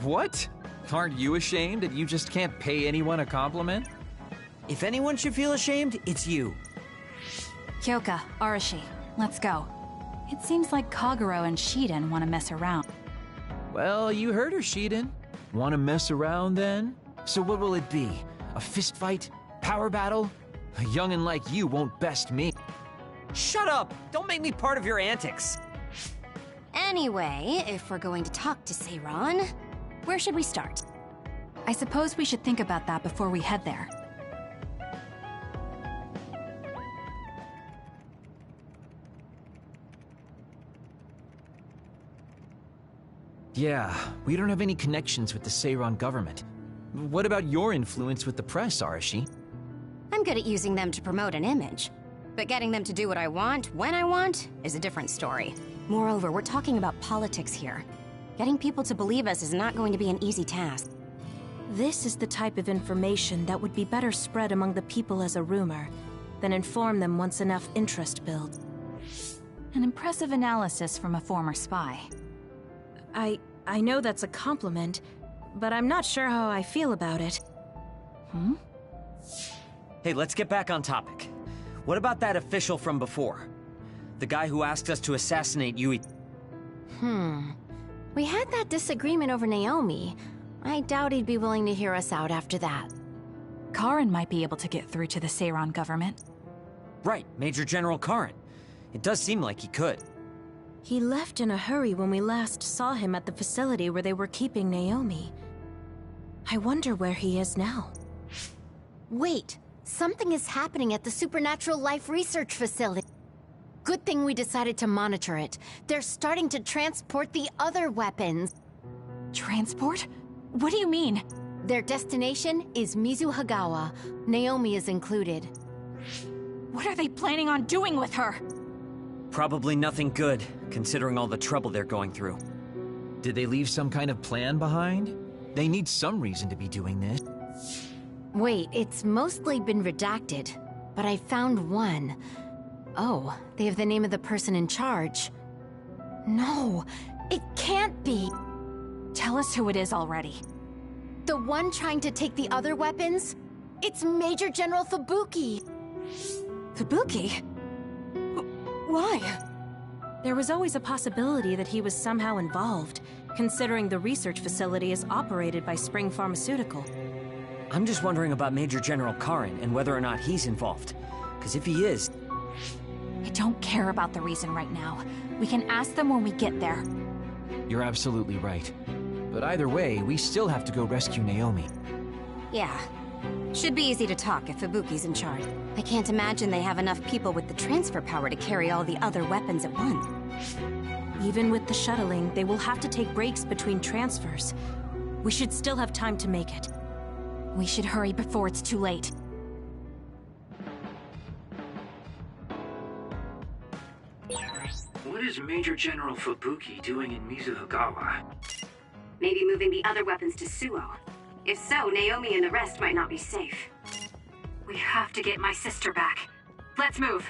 What? Aren't you ashamed that you just can't pay anyone a compliment? If anyone should feel ashamed, it's you. Kyoka, Arashi, let's go. It seems like Kagero and Shiden want to mess around. Well, you heard her, Shiden. Want to mess around then? So what will it be? A fist fight? Power battle? A youngin' like you won't best me. Shut up! Don't make me part of your antics! Anyway, if we're going to talk to Seiran, where should we start? I suppose we should think about that before we head there. Yeah, we don't have any connections with the Seiran government. What about your influence with the press, Arashi? I'm good at using them to promote an image. But getting them to do what I want, when I want, is a different story. Moreover, we're talking about politics here. Getting people to believe us is not going to be an easy task. This is the type of information that would be better spread among the people as a rumor, than inform them once enough interest builds. An impressive analysis from a former spy. I know that's a compliment, but I'm not sure how I feel about it. Hey, let's get back on topic. What about that official from before? The guy who asked us to assassinate Yui. We had that disagreement over Naomi. I doubt he'd be willing to hear us out after that. Karin might be able to get through to the Seiran government. Right, Major General Karin. It does seem like he could. He left in a hurry when we last saw him at the facility where they were keeping Naomi. I wonder where he is now. Wait, something is happening at the Supernatural Life Research Facility. Good thing we decided to monitor it. They're starting to transport the other weapons. Transport? What do you mean? Their destination is Mizuhagawa. Naomi is included. What are they planning on doing with her? Probably nothing good, considering all the trouble they're going through. Did they leave some kind of plan behind? They need some reason to be doing this. Wait, it's mostly been redacted, but I found one. Oh, they have the name of the person in charge. No, it can't be. Tell us who it is already. The one trying to take the other weapons? It's Major General Fubuki. Fubuki? Why? There was always a possibility that he was somehow involved, considering the research facility is operated by Spring Pharmaceutical. I'm just wondering about Major General Karin and whether or not he's involved. Because if he is... I don't care about the reason right now. We can ask them when we get there. You're absolutely right. But either way, we still have to go rescue Naomi. Yeah. Should be easy to talk if Fubuki's in charge. I can't imagine they have enough people with the transfer power to carry all the other weapons at once. Even with the shuttling, they will have to take breaks between transfers. We should still have time to make it. We should hurry before it's too late. What is Major General Fubuki doing in Mizuhagawa? Maybe moving the other weapons to Suo. If so, Naomi and the rest might not be safe. We have to get my sister back. Let's move.